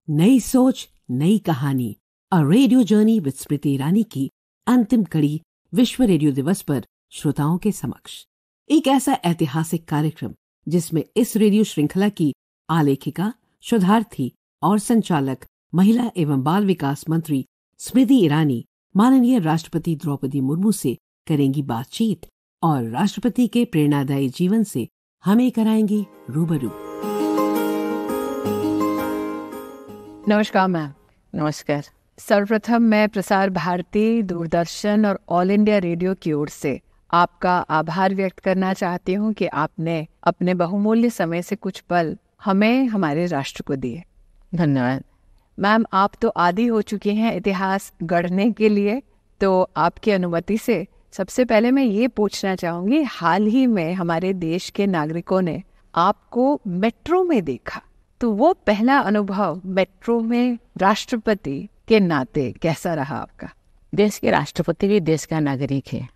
नई सोच, नई कहानी, a radio journey with Smriti Irani की अंतिम कड़ी विश्व रेडियो दिवस पर श्रोताओं के समक्ष एक ऐसा ऐतिहासिक कार्यक्रम जिसमें इस रेडियो श्रृंखला की आलेखिका, शोधार्थी और संचालक महिला एवं बाल विकास मंत्री स्मृति ईरानी माननीय राष्ट्रपति द्रौपदी मुर्मू से करेंगी बातचीत और राष्ट्रपति के प्रेरणादायी जीवन से हमें कराएंगी रूबरू। नमस्कार मैम। नमस्कार। सर्वप्रथम मैं प्रसार भारती, दूरदर्शन और ऑल इंडिया रेडियो की ओर से आपका आभार व्यक्त करना चाहती हूँ कि आपने अपने बहुमूल्य समय से कुछ पल हमें हमारे राष्ट्र को दिए। धन्यवाद। मैम, आप तो आदी हो चुकी हैं इतिहास गढ़ने के लिए, तो आपकी अनुमति से सबसे पहले मैं ये पूछना चाहूँगी, हाल ही में हमारे देश के नागरिकों ने आपको मेट्रो में देखा, तो वो पहला अनुभव मेट्रो में राष्ट्रपति के नाते कैसा रहा आपका? देश के राष्ट्रपति भी देश का नागरिक है।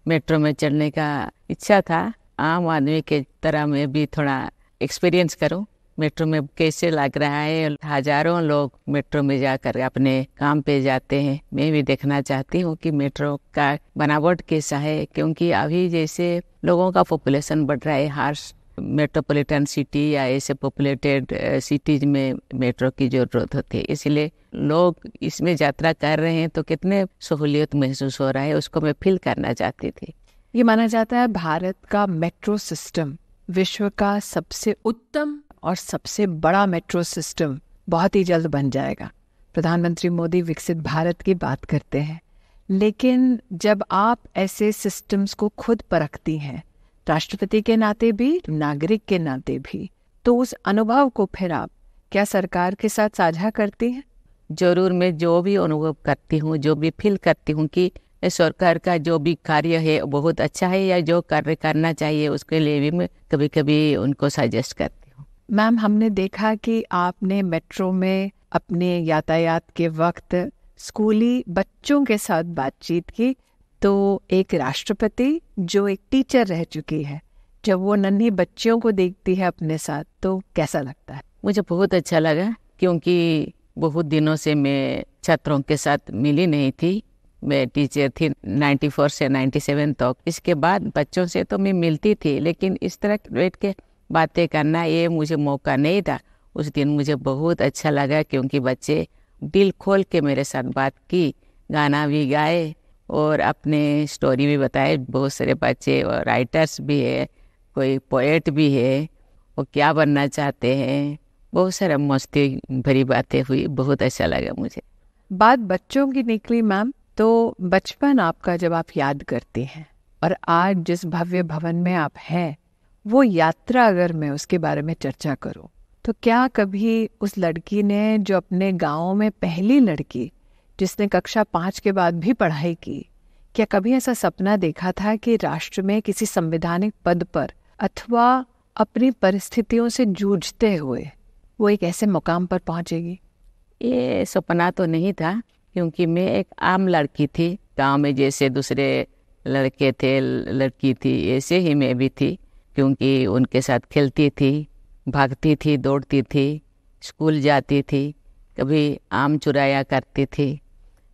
मेट्रो में चढ़ने का इच्छा था, आम आदमी के तरह मैं भी थोड़ा एक्सपीरियंस करूं मेट्रो में कैसे लग रहा है। हजारों लोग मेट्रो में जाकर अपने काम पे जाते हैं। मैं भी देखना चाहती हूँ कि मेट्रो का बनावट कैसा है, क्योंकि अभी जैसे लोगों का पॉपुलेशन बढ़ रहा है, हर मेट्रोपॉलिटन सिटी या ऐसे पॉपुलेटेड सिटीज में मेट्रो की जरूरत होती है, इसलिए लोग इसमें यात्रा कर रहे हैं तो कितने सहूलियत महसूस हो रहा है, उसको मैं फील करना चाहती थी। ये माना जाता है भारत का मेट्रो सिस्टम विश्व का सबसे उत्तम और सबसे बड़ा मेट्रो सिस्टम बहुत ही जल्द बन जाएगा। प्रधानमंत्री मोदी विकसित भारत की बात करते हैं, लेकिन जब आप ऐसे सिस्टम्स को खुद परखती हैं, राष्ट्रपति के नाते भी, नागरिक के नाते भी, तो उस अनुभव को फिर आप क्या सरकार के साथ साझा करती हैं? जरूर, मैं जो भी अनुभव करती हूँ, जो भी फील करती हूँ कि सरकार का जो भी कार्य है बहुत अच्छा है या जो कार्य करना चाहिए, उसके लिए भी मैं कभी कभी उनको सजेस्ट करती हूँ। मैम, हमने देखा कि आपने मेट्रो में अपने यातायात के वक्त स्कूली बच्चों के साथ बातचीत की, तो एक राष्ट्रपति जो एक टीचर रह चुकी है, जब वो नन्ही बच्चियों को देखती है अपने साथ, तो कैसा लगता है? मुझे बहुत अच्छा लगा, क्योंकि बहुत दिनों से मैं छात्रों के साथ मिली नहीं थी। मैं टीचर थी 94 से 97 तक। इसके बाद बच्चों से तो मैं मिलती थी, लेकिन इस तरह बैठ के बातें करना ये मुझे मौका नहीं था। उस दिन मुझे बहुत अच्छा लगा, क्योंकि बच्चे दिल खोल के मेरे साथ बात की, गाना भी गाए और अपने स्टोरी भी बताए। बहुत सारे बच्चे और राइटर्स भी है, कोई पोएट भी है, वो क्या बनना चाहते हैं, बहुत सारा मस्ती भरी बातें हुई। बहुत अच्छा लगा मुझे। बात बच्चों की निकली मैम, तो बचपन आपका जब आप याद करती हैं और आज जिस भव्य भवन में आप हैं, वो यात्रा अगर मैं उसके बारे में चर्चा करूं, तो क्या कभी उस लड़की ने, जो अपने गाँव में पहली लड़की जिसने कक्षा 5 के बाद भी पढ़ाई की, क्या कभी ऐसा सपना देखा था कि राष्ट्र में किसी संवैधानिक पद पर अथवा अपनी परिस्थितियों से जूझते हुए वो एक ऐसे मुकाम पर पहुंचेगी? ये सपना तो नहीं था, क्योंकि मैं एक आम लड़की थी। गांव में जैसे दूसरे लड़के थे, लड़की थी, ऐसे ही मैं भी थी, क्योंकि उनके साथ खेलती थी, भागती थी, दौड़ती थी, स्कूल जाती थी, कभी आम चुराया करती थी,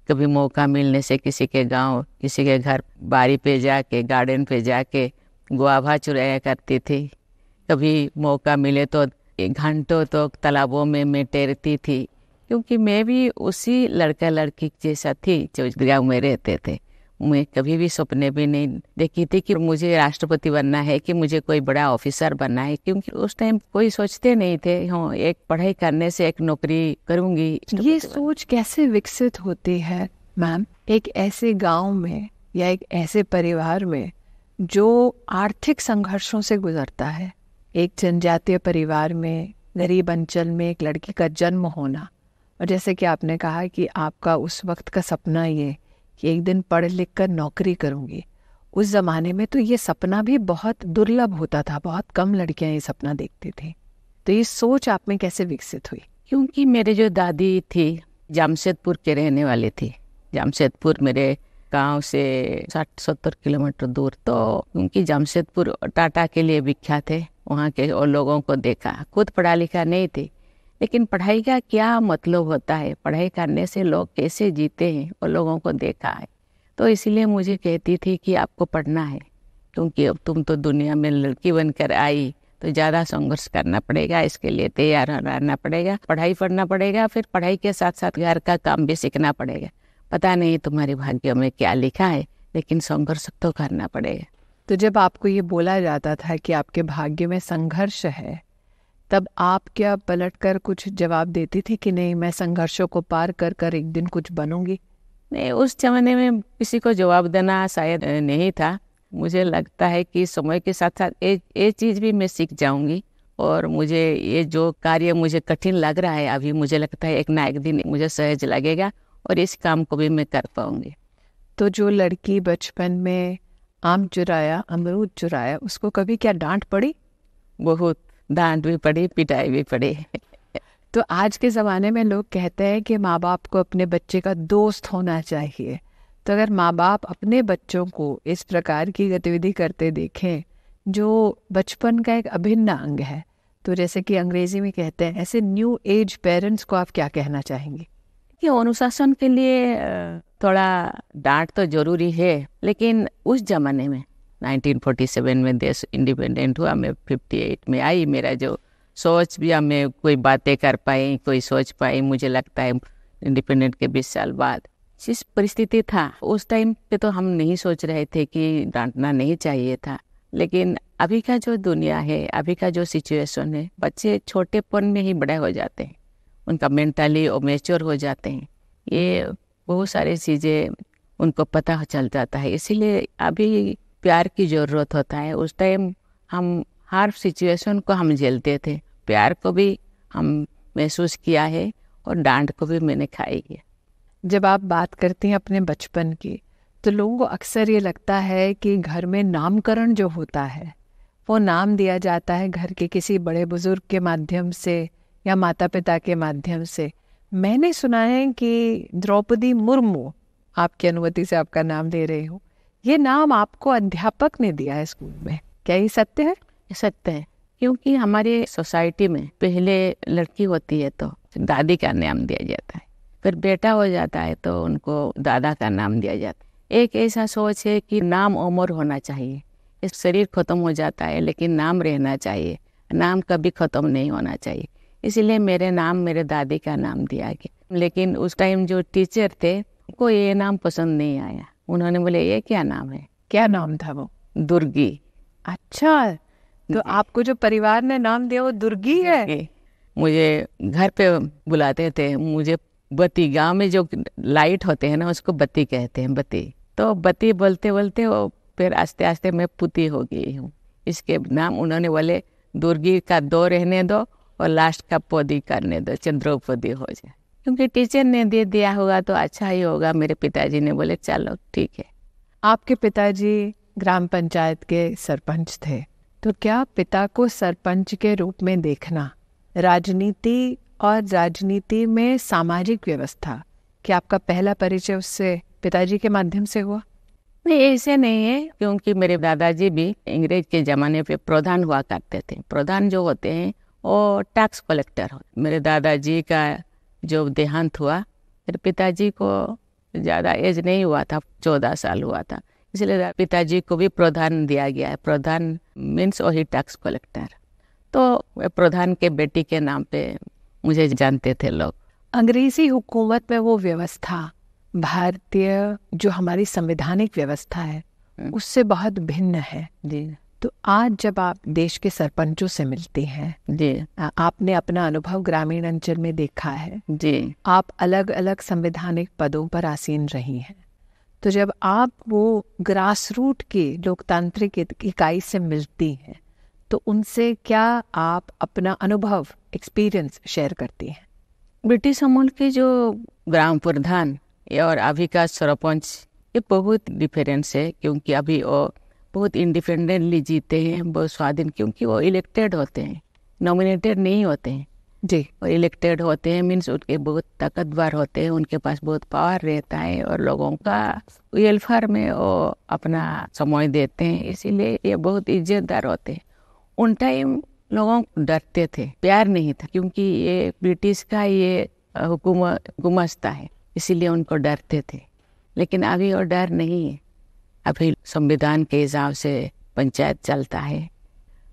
कभी मौका मिलने से किसी के गांव, किसी के घर बारी पे जाके, गार्डन पे जाके गुआभा चुराया करती थी। कभी मौका मिले तो घंटों तो तालाबों में मैं तैरती थी, क्योंकि मैं भी उसी लड़का लड़की जैसा थी जो गाँव में रहते थे। मैं कभी भी सपने भी नहीं देखी थी कि मुझे राष्ट्रपति बनना है, कि मुझे कोई बड़ा ऑफिसर बनना है, क्योंकि उस टाइम कोई सोचते नहीं थे हाँ एक पढ़ाई करने से एक नौकरी करूंगी। ये सोच कैसे विकसित होती है मैम एक ऐसे गांव में या एक ऐसे परिवार में जो आर्थिक संघर्षों से गुजरता है? एक जनजातीय परिवार में, गरीब अंचल में एक लड़की का जन्म होना, और जैसे कि आपने कहा कि आपका उस वक्त का सपना ये कि एक दिन पढ़ लिख कर नौकरी करूंगी, उस ज़माने में तो ये सपना भी बहुत दुर्लभ होता था, बहुत कम लड़कियां ये सपना देखती थी। तो ये सोच आप में कैसे विकसित हुई? क्योंकि मेरे जो दादी थी जमशेदपुर के रहने वाले थी। जमशेदपुर मेरे गांव से 60-70 किलोमीटर दूर, तो क्योंकि जमशेदपुर टाटा के लिए विख्यात है, वहाँ के और लोगों को देखा। खुद पढ़ा लिखा नहीं थी, लेकिन पढ़ाई का क्या मतलब होता है, पढ़ाई करने से लोग कैसे जीते हैं और लोगों को देखा है। तो इसीलिए मुझे कहती थी कि आपको पढ़ना है, क्योंकि अब तुम तो दुनिया में लड़की बनकर आई तो ज़्यादा संघर्ष करना पड़ेगा, इसके लिए तैयार रहना पड़ेगा, पढ़ाई पढ़ना पड़ेगा, फिर पढ़ाई के साथ साथ घर का काम भी सीखना पड़ेगा। पता नहीं तुम्हारे भाग्य में क्या लिखा है, लेकिन संघर्ष तो करना पड़ेगा। तो जब आपको ये बोला जाता था कि आपके भाग्य में संघर्ष है, तब आप क्या पलटकर कुछ जवाब देती थी कि नहीं, मैं संघर्षों को पार कर कर एक दिन कुछ बनूंगी? नहीं, उस जमाने में किसी को जवाब देना शायद नहीं था। मुझे लगता है कि समय के साथ साथ ये चीज़ भी मैं सीख जाऊंगी, और मुझे ये जो कार्य मुझे कठिन लग रहा है अभी, मुझे लगता है एक ना एक दिन मुझे सहज लगेगा और इस काम को भी मैं कर पाऊंगी। तो जो लड़की बचपन में आम चुराया, अमरूद चुराया, उसको कभी क्या डांट पड़ी? बहुत डांट भी पड़ी, पिटाई भी पड़ी। तो आज के ज़माने में लोग कहते हैं कि माँ बाप को अपने बच्चे का दोस्त होना चाहिए। तो अगर माँ बाप अपने बच्चों को इस प्रकार की गतिविधि करते देखें जो बचपन का एक अभिन्न अंग है, तो जैसे कि अंग्रेजी में कहते हैं, ऐसे न्यू एज पेरेंट्स को आप क्या कहना चाहेंगे? कि अनुशासन के लिए थोड़ा डांट तो जरूरी है, लेकिन उस जमाने में 1947 में देश इंडिपेंडेंट हुआ, मैं 58 में आई, मेरा जो सोच भी हमें कोई बातें कर पाई, कोई सोच पाई, मुझे लगता है इंडिपेंडेंट के 20 साल बाद। जिस परिस्थिति था उस टाइम पे तो हम नहीं सोच रहे थे कि डांटना नहीं चाहिए था, लेकिन अभी का जो दुनिया है, अभी का जो सिचुएशन है, बच्चे छोटेपन में ही बड़े हो जाते हैं, उनका मेंटली और मैच्योर हो जाते हैं, ये बहुत सारी चीज़ें उनको पता चल जाता है। इसीलिए अभी प्यार की ज़रूरत होता है। उस टाइम हम हर सिचुएशन को हम झेलते थे, प्यार को भी हम महसूस किया है और डांट को भी मैंने खाई है। जब आप बात करती हैं अपने बचपन की, तो लोगों को अक्सर ये लगता है कि घर में नामकरण जो होता है, वो नाम दिया जाता है घर के किसी बड़े बुजुर्ग के माध्यम से या माता पिता के माध्यम से। मैंने सुना है कि द्रौपदी मुर्मू, आपकी अनुमति से आपका नाम ले रही हूँ, ये नाम आपको अध्यापक ने दिया है स्कूल में, क्या ये सत्य है? सत्य है, क्योंकि हमारे सोसाइटी में पहले लड़की होती है तो दादी का नाम दिया जाता है, फिर बेटा हो जाता है तो उनको दादा का नाम दिया जाता है। एक ऐसा सोच है कि नाम अमर होना चाहिए, इस शरीर खत्म हो जाता है लेकिन नाम रहना चाहिए, नाम कभी खत्म नहीं होना चाहिए। इसीलिए मेरे नाम मेरे दादी का नाम दिया गया। लेकिन उस टाइम जो टीचर थे उनको ये नाम पसंद नहीं आया, उन्होंने बोले ये क्या नाम है? क्या नाम था वो? दुर्गी। अच्छा, तो आपको जो परिवार ने नाम दिया वो दुर्गी है? मुझे घर पे बुलाते थे, मुझे बत्ती, गांव में जो लाइट होते हैं ना उसको बत्ती कहते हैं, बत्ती। तो बत्ती बोलते बोलते वो फिर आस्ते आस्ते मैं पुती हो गई हूँ। इसके नाम उन्होंने बोले दुर्गी का दो रहने दो और लास्ट का पौधी करने दो, चंद्रोपदी हो जाए, क्योंकि टीचर ने दे दिया होगा तो अच्छा ही होगा। मेरे पिताजी ने बोले चलो ठीक है। आपके पिताजी ग्राम पंचायत के सरपंच थे, तो क्या पिता को सरपंच के रूप में देखना, राजनीति और राजनीति में सामाजिक व्यवस्था, क्या आपका पहला परिचय उससे पिताजी के माध्यम से हुआ? नहीं, ऐसे नहीं है, क्योंकि मेरे दादाजी भी अंग्रेज के ज़माने पे प्रधान हुआ करते थे। प्रधान जो होते हैं वो टैक्स कलेक्टर होते। मेरे दादाजी का जो देहांत हुआ, मेरे पिताजी को ज़्यादा एज नहीं हुआ था, 14 साल हुआ था, इसलिए पिताजी को भी प्रधान दिया गया है। प्रधान मीन्स वही टैक्स कलेक्टर। तो प्रधान के बेटी के नाम पे मुझे जानते थे लोग। अंग्रेजी हुकूमत में वो व्यवस्था भारतीय जो हमारी संवैधानिक व्यवस्था है उससे बहुत भिन्न है जी। तो आज जब आप देश के सरपंचों से मिलती हैं जी, आपने अपना अनुभव ग्रामीण अंचल में देखा है जी, आप अलग अलग संवैधानिक पदों पर आसीन रही हैं, तो जब आप वो ग्रास रूट की लोकतांत्रिक इकाई से मिलती हैं तो उनसे क्या आप अपना अनुभव एक्सपीरियंस शेयर करती हैं? ब्रिटिश अमूल के जो ग्राम प्रधान और अभी का सरपंच, ये बहुत डिफरेंस है, क्योंकि अभी वो बहुत इंडिपेंडेंटली जीते हैं, बहुत स्वाधीन, क्योंकि वो इलेक्टेड होते हैं, नॉमिनेटेड नहीं होते हैं जी। और इलेक्टेड होते हैं मीन्स उनके बहुत ताकतवर होते हैं, उनके पास बहुत पावर रहता है और लोगों का वेलफेयर में वो अपना समय देते हैं, इसीलिए ये बहुत इज्जतदार होते हैं। उन टाइम लोगों डरते थे, प्यार नहीं था, क्योंकि ये ब्रिटिश का ये गुमास्ता है, इसीलिए उनको डरते थे। लेकिन अभी वो डर नहीं है। अभी संविधान के हिसाब से पंचायत चलता है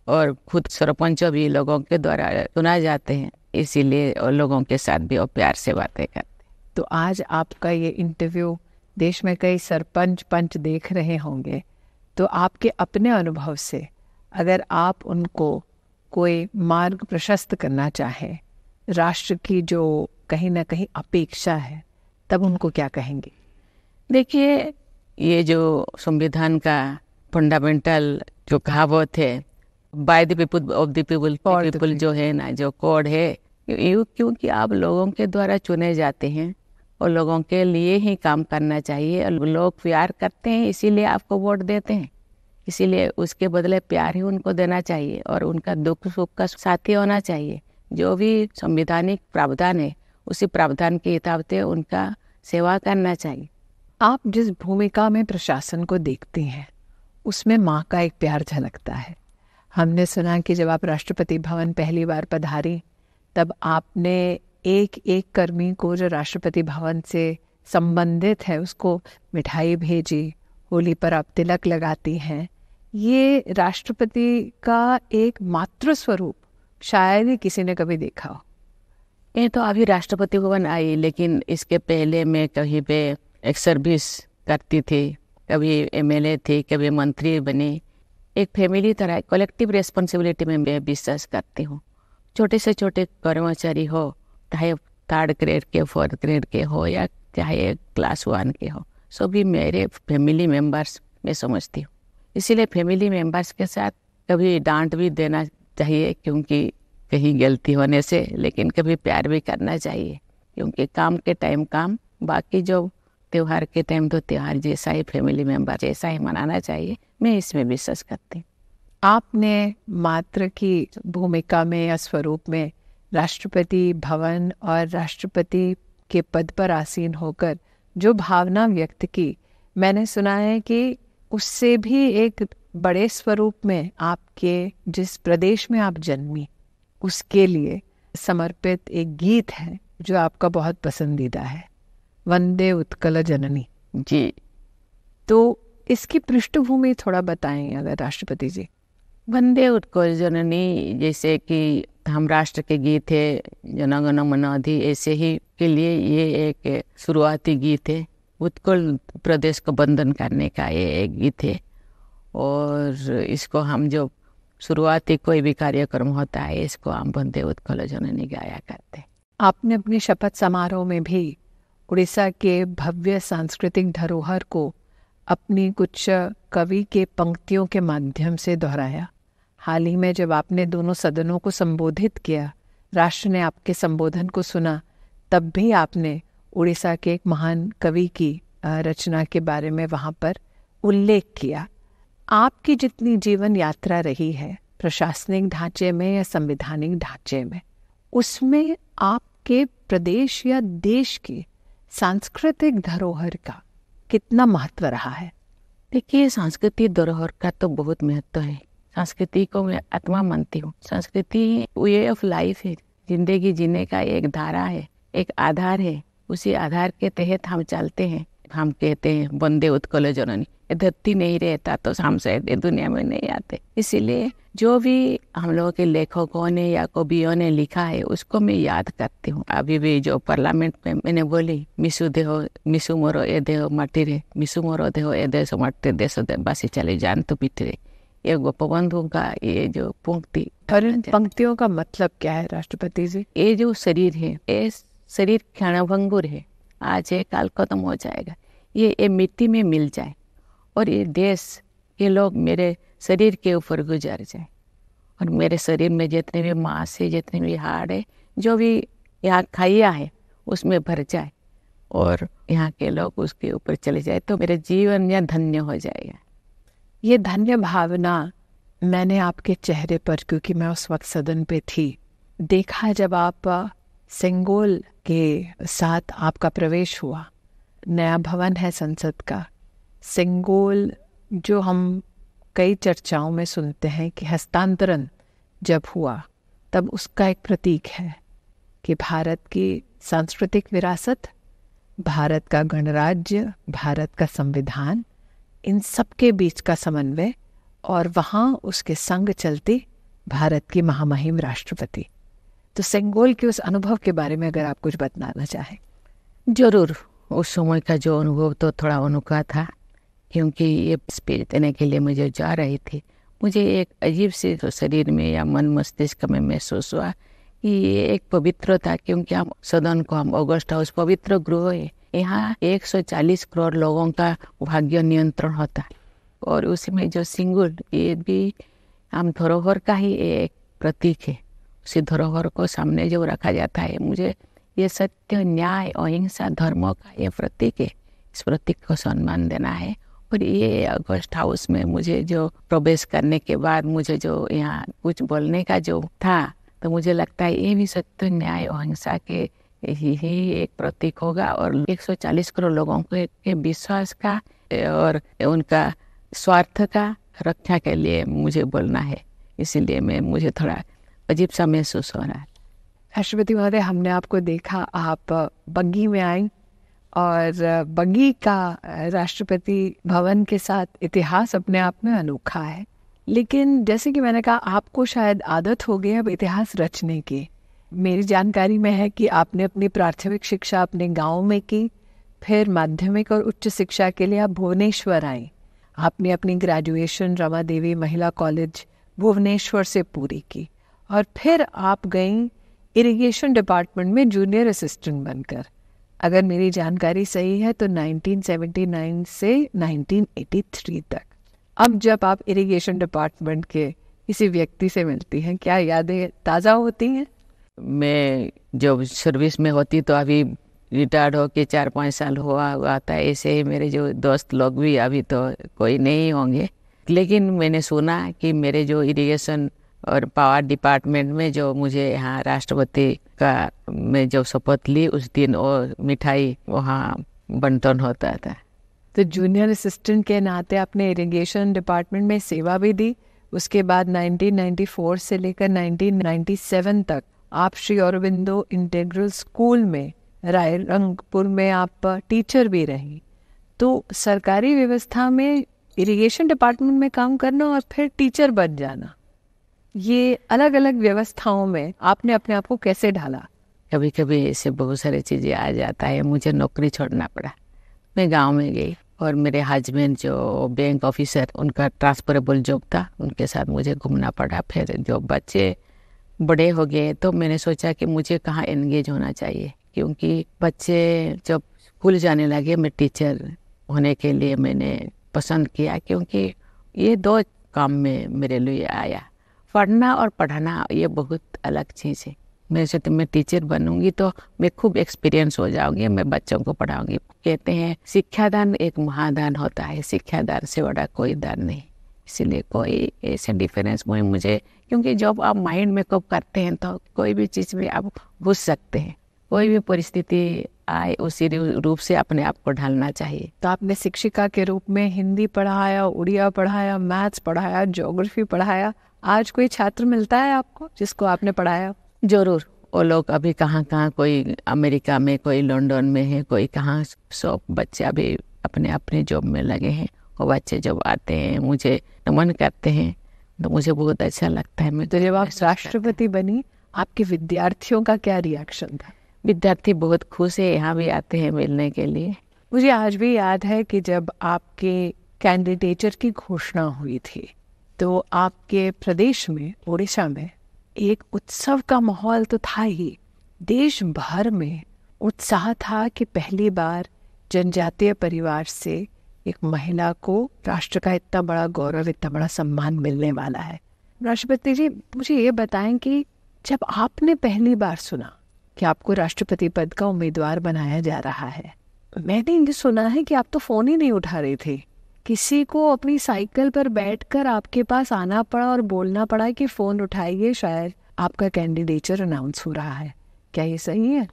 और खुद सरपंच भी लोगों के द्वारा चुना जाते हैं, इसीलिए और लोगों के साथ भी वो प्यार से बातें करते। तो आज आपका ये इंटरव्यू देश में कई सरपंच पंच देख रहे होंगे, तो आपके अपने अनुभव से अगर आप उनको कोई मार्ग प्रशस्त करना चाहें, राष्ट्र की जो कहीं ना कहीं अपेक्षा है, तब उनको क्या कहेंगे? देखिए, ये जो संविधान का फंडामेंटल जो कहावत है, by the people of the people जो है ना, जो कोड है, क्योंकि आप लोगों के द्वारा चुने जाते हैं और लोगों के लिए ही काम करना चाहिए। और लोग प्यार करते हैं, इसीलिए आपको वोट देते हैं, इसीलिए उसके बदले प्यार ही उनको देना चाहिए और उनका दुख सुख का साथी होना चाहिए। जो भी संवैधानिक प्रावधान है, उसी प्रावधान के हिसाब से उनका सेवा करना चाहिए। आप जिस भूमिका में प्रशासन को देखते हैं, उसमें माँ का एक प्यार झलकता है। हमने सुना कि जब आप राष्ट्रपति भवन पहली बार पधारी, तब आपने एक एक कर्मी को जो राष्ट्रपति भवन से संबंधित है उसको मिठाई भेजी। होली पर आप तिलक लगाती हैं। ये राष्ट्रपति का एक मातृ स्वरूप शायद ही किसी ने कभी देखा हो। ये तो अभी राष्ट्रपति भवन आई, लेकिन इसके पहले मैं कहीं पे एक सर्विस करती थी, कभी एमएलए थी, कभी मंत्री बनी। एक फैमिली तरह कलेक्टिव रिस्पॉन्सिबिलिटी में मैं विश्वास करती हूँ। छोटे से छोटे कर्मचारी हो, चाहे 3rd ग्रेड के 4th ग्रेड के हो या चाहे क्लास 1 के हो, सभी मेरे फैमिली मेंबर्स मैं समझती हूँ। इसीलिए फैमिली मेंबर्स के साथ कभी डांट भी देना चाहिए, क्योंकि कहीं गलती होने से, लेकिन कभी प्यार भी करना चाहिए, क्योंकि काम के टाइम काम, बाकी जो त्यौहार के टाइम तो त्यौहार जैसा ही फैमिली मेंबर जैसा ही मनाना चाहिए। मैं इसमें विश्वास करती हूँ। आपने मातृ की भूमिका में या स्वरूप में राष्ट्रपति भवन और राष्ट्रपति के पद पर आसीन होकर जो भावना व्यक्त की, मैंने सुना है कि उससे भी एक बड़े स्वरूप में आपके जिस प्रदेश में आप जन्मी, उसके लिए समर्पित एक गीत है जो आपका बहुत पसंदीदा है, वंदे उत्कल जननी। जी, तो इसकी पृष्ठभूमि थोड़ा बताएं अगर राष्ट्रपति जी। वंदे उत्कल जननी, जैसे कि हम राष्ट्र के गीत है जन गण मन अधि, ऐसे ही के लिए ये एक शुरुआती गीत है। उत्कल प्रदेश को वंदन करने का ये एक गीत है, और इसको हम जो शुरुआती कोई भी कार्यक्रम होता है, इसको हम वंदे उत्कल जननी गाया करते हैं। आपने अपने शपथ समारोह में भी उड़ीसा के भव्य सांस्कृतिक धरोहर को अपनी कुछ कवि के पंक्तियों के माध्यम से दोहराया। हाल ही में जब आपने दोनों सदनों को संबोधित किया, राष्ट्र ने आपके संबोधन को सुना, तब भी आपने उड़ीसा के एक महान कवि की रचना के बारे में वहाँ पर उल्लेख किया। आपकी जितनी जीवन यात्रा रही है, प्रशासनिक ढांचे में या संवैधानिक ढांचे में, उसमें आपके प्रदेश या देश की सांस्कृतिक धरोहर का कितना महत्व रहा है? देखिए, सांस्कृतिक धरोहर का तो बहुत महत्व है। संस्कृति को मैं आत्मा मानती हूँ। संस्कृति वे ऑफ लाइफ है, जिंदगी जीने का एक धारा है, एक आधार है। उसी आधार के तहत हम चलते हैं। हम कहते हैं वंदे उत्कल जननी। ये धरती नहीं रहता तो हम शायद दुनिया में नहीं आते। इसीलिए जो भी हम लोगों के लेखकों ने या कवियों ने लिखा है, उसको मैं याद करती हूँ। अभी भी जो पार्लियामेंट में मैंने बोली, मिसु देहो मिसु मोरो ए देहो माटी रे, मिसु मोरो देहो ए देश माटी देश बासी चले जान तो पीटे रे, ये गोपबंधु का ये जो पंक्ति। और इन पंक्तियों का मतलब क्या है राष्ट्रपति जी? ये जो शरीर है, ये शरीर क्षणभंगुर है, आज है काल खत्म हो जाएगा। ये मिट्टी में मिल जाए और ये देश के लोग मेरे शरीर के ऊपर गुजर जाए, और मेरे शरीर में जितने भी मांस है, जितने भी हाड़ है, जो भी यहाँ खाइया है, उसमें भर जाए और यहाँ के लोग उसके ऊपर चले जाए, तो मेरा जीवन या धन्य हो जाएगा। ये धन्य भावना मैंने आपके चेहरे पर, क्योंकि मैं उस वक्त सदन पे थी, देखा जब आप सेंगोल के साथ आपका प्रवेश हुआ। नया भवन है संसद का। सेंगोल जो हम कई चर्चाओं में सुनते हैं कि हस्तांतरण जब हुआ तब उसका एक प्रतीक है कि भारत की सांस्कृतिक विरासत, भारत का गणराज्य, भारत का संविधान, इन सब के बीच का समन्वय और वहाँ उसके संग चलती भारत की महामहिम राष्ट्रपति। तो सेंगोल के उस अनुभव के बारे में अगर आप कुछ बताना चाहें। जरूर, उस समय का जो अनुभव तो थोड़ा अनोखा था, क्योंकि ये स्पीच देने के लिए मुझे जा रही थी, मुझे एक अजीब सी शरीर में या मन मस्तिष्क में महसूस हुआ कि ये एक पवित्रता, क्योंकि हम सदन को, हम ऑगस्ट हाउस पवित्र गृह है, यहाँ 140 करोड़ लोगों का भाग्य नियंत्रण होता है, और उसमें जो सिंगुल, ये भी हम धरोहर का ही एक प्रतीक है। उसी धरोहर को सामने जो रखा जाता है, मुझे ये सत्य, न्याय, अहिंसा, धर्मों का ये प्रतीक है, इस प्रतीक को सम्मान देना है। और ये ऑगस्ट हाउस में मुझे जो प्रवेश करने के बाद मुझे जो यहाँ कुछ बोलने का जो था, तो मुझे लगता है ये भी सत्य, न्याय, अहिंसा के ही एक प्रतीक होगा, और 140 करोड़ लोगों के विश्वास का और उनका स्वार्थ का रक्षा के लिए मुझे बोलना है। इसीलिए मुझे थोड़ा अजीब सा महसूस हो रहा है। राष्ट्रपति महोदय, हमने आपको देखा, आप बग्गी में आई, और बग्गी का राष्ट्रपति भवन के साथ इतिहास अपने आप में अनोखा है। लेकिन जैसे कि मैंने कहा, आपको शायद आदत हो गई अब इतिहास रचने की। मेरी जानकारी में है कि आपने अपनी प्राथमिक शिक्षा अपने गांव में की, फिर माध्यमिक और उच्च शिक्षा के लिए आप भुवनेश्वर आई। आपने अपनी ग्रेजुएशन रमा देवी महिला कॉलेज भुवनेश्वर से पूरी की, और फिर आप गई इरिगेशन डिपार्टमेंट में जूनियर असिस्टेंट बनकर। अगर मेरी जानकारी सही है तो 1979 से 1983 तक। अब जब आप इरिगेशन डिपार्टमेंट के किसी व्यक्ति से मिलती हैं, क्या यादें ताज़ा होती हैं? मैं जब सर्विस में होती तो अभी रिटायर्ड होके 4-5 साल हुआ था। ऐसे ही मेरे जो दोस्त लोग भी अभी तो कोई नहीं होंगे, लेकिन मैंने सुना कि मेरे जो इरिगेशन और पावर डिपार्टमेंट में जो मुझे यहाँ राष्ट्रपति का मैं जब शपथ ली, उस दिन वो मिठाई वहाँ बंटन होता था। तो जूनियर असिस्टेंट के नाते आपने इरिगेशन डिपार्टमेंट में सेवा भी दी। उसके बाद 1994 से लेकर 1997 तक आप श्री अरबिंदो इंटीग्रल स्कूल में रायरंगपुर में आप टीचर भी रही। तो सरकारी व्यवस्था में इरिगेशन डिपार्टमेंट में काम करना और फिर टीचर बन जाना, ये अलग अलग व्यवस्थाओं में आपने अपने आप को कैसे ढाला? कभी कभी ऐसे बहुत सारी चीज़ें आ जाता है, मुझे नौकरी छोड़ना पड़ा। मैं गांव में गई और मेरे हस्बैंड जो बैंक ऑफिसर, उनका ट्रांसफरेबल जॉब था, उनके साथ मुझे घूमना पड़ा। फिर जो बच्चे बड़े हो गए तो मैंने सोचा कि मुझे कहाँ एंगेज होना चाहिए, क्योंकि बच्चे जब स्कूल जाने लगे, मैं टीचर होने के लिए मैंने पसंद किया, क्योंकि ये दो काम में मेरे लिए आया। पढ़ना और पढ़ाना ये बहुत अलग चीज़ है। मेरे से तो मैं टीचर बनूंगी तो मैं खूब एक्सपीरियंस हो जाऊंगी, मैं बच्चों को पढ़ाऊंगी। कहते हैं शिक्षादान एक महादान होता है, शिक्षादान से बड़ा कोई दान नहीं। इसीलिए कोई ऐसे डिफरेंस मुझे, क्योंकि जब आप माइंड मेकअप करते हैं तो कोई भी चीज़ में आप घुस सकते हैं, कोई भी परिस्थिति आए उसी रूप से अपने आप को ढालना चाहिए। तो आपने शिक्षिका के रूप में हिंदी पढ़ाया, उड़िया पढ़ाया, मैथ्स पढ़ाया, ज्योग्राफी पढ़ाया। आज कोई छात्र मिलता है आपको जिसको आपने पढ़ाया? जरूर, वो लोग अभी कहाँ, कोई अमेरिका में, कोई लंदन में है, कोई कहाँ। सब बच्चे अभी अपने अपने जॉब में लगे हैं। वो बच्चे जब आते हैं मुझे नमन करते हैं तो मुझे बहुत अच्छा लगता है। तो जब आप राष्ट्रपति बनी, आपके विद्यार्थियों का क्या रिएक्शन था? विद्यार्थी बहुत खुश है, यहाँ भी आते हैं मिलने के लिए। मुझे आज भी याद है कि जब आपके कैंडिडेचर की घोषणा हुई थी तो आपके प्रदेश में, उड़ीसा में, एक उत्सव का माहौल तो था ही। देश भर में उत्साह था कि पहली बार जनजातीय परिवार से एक महिला को राष्ट्र का इतना बड़ा गौरव, इतना बड़ा सम्मान मिलने वाला है। राष्ट्रपति जी, मुझे ये बताएं कि जब आपने पहली बार सुना कि आपको राष्ट्रपति पद का उम्मीदवार बनाया जा रहा है, मैंने ये सुना है कि आप तो फ़ोन ही नहीं उठा रहे थे। किसी को अपनी साइकिल पर बैठकर आपके पास आना पड़ा और बोलना पड़ा कि फ़ोन उठाइए, शायद आपका कैंडिडेचर अनाउंस हो रहा है। क्या ये सही है?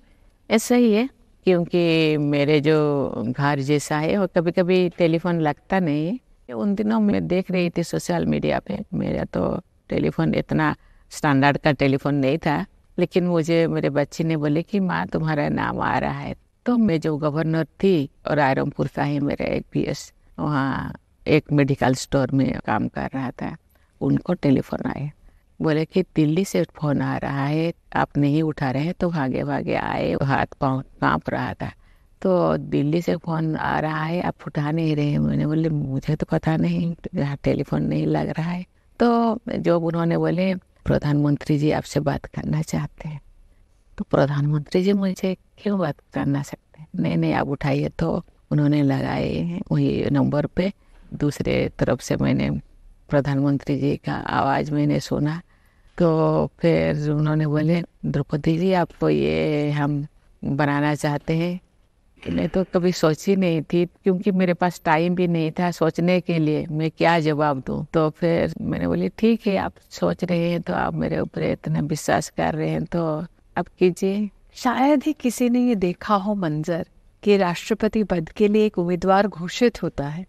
ऐसा ही है, क्योंकि मेरे जो घर जैसा है और कभी कभी टेलीफोन लगता नहीं है। उन दिनों मैं देख रही थी सोशल मीडिया पे, मेरा तो टेलीफोन इतना स्टैंडर्ड का टेलीफोन नहीं था, लेकिन मुझे मेरे बच्चे ने बोले कि माँ तुम्हारा नाम आ रहा है। तो मैं जो गवर्नर थी और रायरंगपुर का ही मेरा एक पीएस वहाँ एक मेडिकल स्टोर में काम कर रहा था, उनको टेलीफोन आए, बोले कि दिल्ली से फ़ोन आ रहा है, आप नहीं उठा रहे हैं। तो भागे भागे आए, हाथ पाँव काँप रहा था। तो दिल्ली से फ़ोन आ रहा है, आप उठा नहीं रहे हैं। मैंने बोले मुझे तो पता नहीं, यहाँ टेलीफोन नहीं लग रहा है। तो जो उन्होंने बोले प्रधानमंत्री जी आपसे बात करना चाहते हैं। तो प्रधानमंत्री जी मुझे क्यों बात करना सकते हैं? नहीं आप उठाइए। तो उन्होंने लगाए वही नंबर पे, दूसरे तरफ से मैंने प्रधानमंत्री जी का आवाज़ मैंने सुना। तो फिर उन्होंने बोले द्रौपदी जी आपको ये हम बनाना चाहते हैं। मैं तो कभी सोची नहीं थी, क्योंकि मेरे पास टाइम भी नहीं था सोचने के लिए मैं क्या जवाब दूं। तो फिर मैंने बोली ठीक है, आप सोच रहे हैं तो आप मेरे ऊपर इतना विश्वास कर रहे हैं तो अब कीजिए। शायद ही किसी ने ये देखा हो मंजर कि राष्ट्रपति पद के लिए एक उम्मीदवार घोषित होता है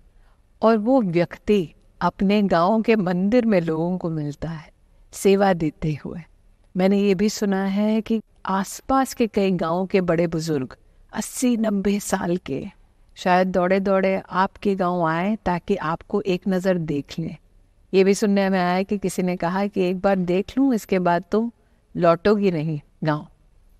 और वो व्यक्ति अपने गांव के मंदिर में लोगों को मिलता है सेवा देते हुए। मैंने ये भी सुना है कि आसपास के कई गांवों के बड़े बुजुर्ग 80-90 साल के शायद दौड़े दौड़े आपके गांव आए ताकि आपको एक नज़र देख लें। ये भी सुनने में आया कि किसी ने कहा कि एक बार देख लूं, इसके बाद तो लौटोगी नहीं गांव।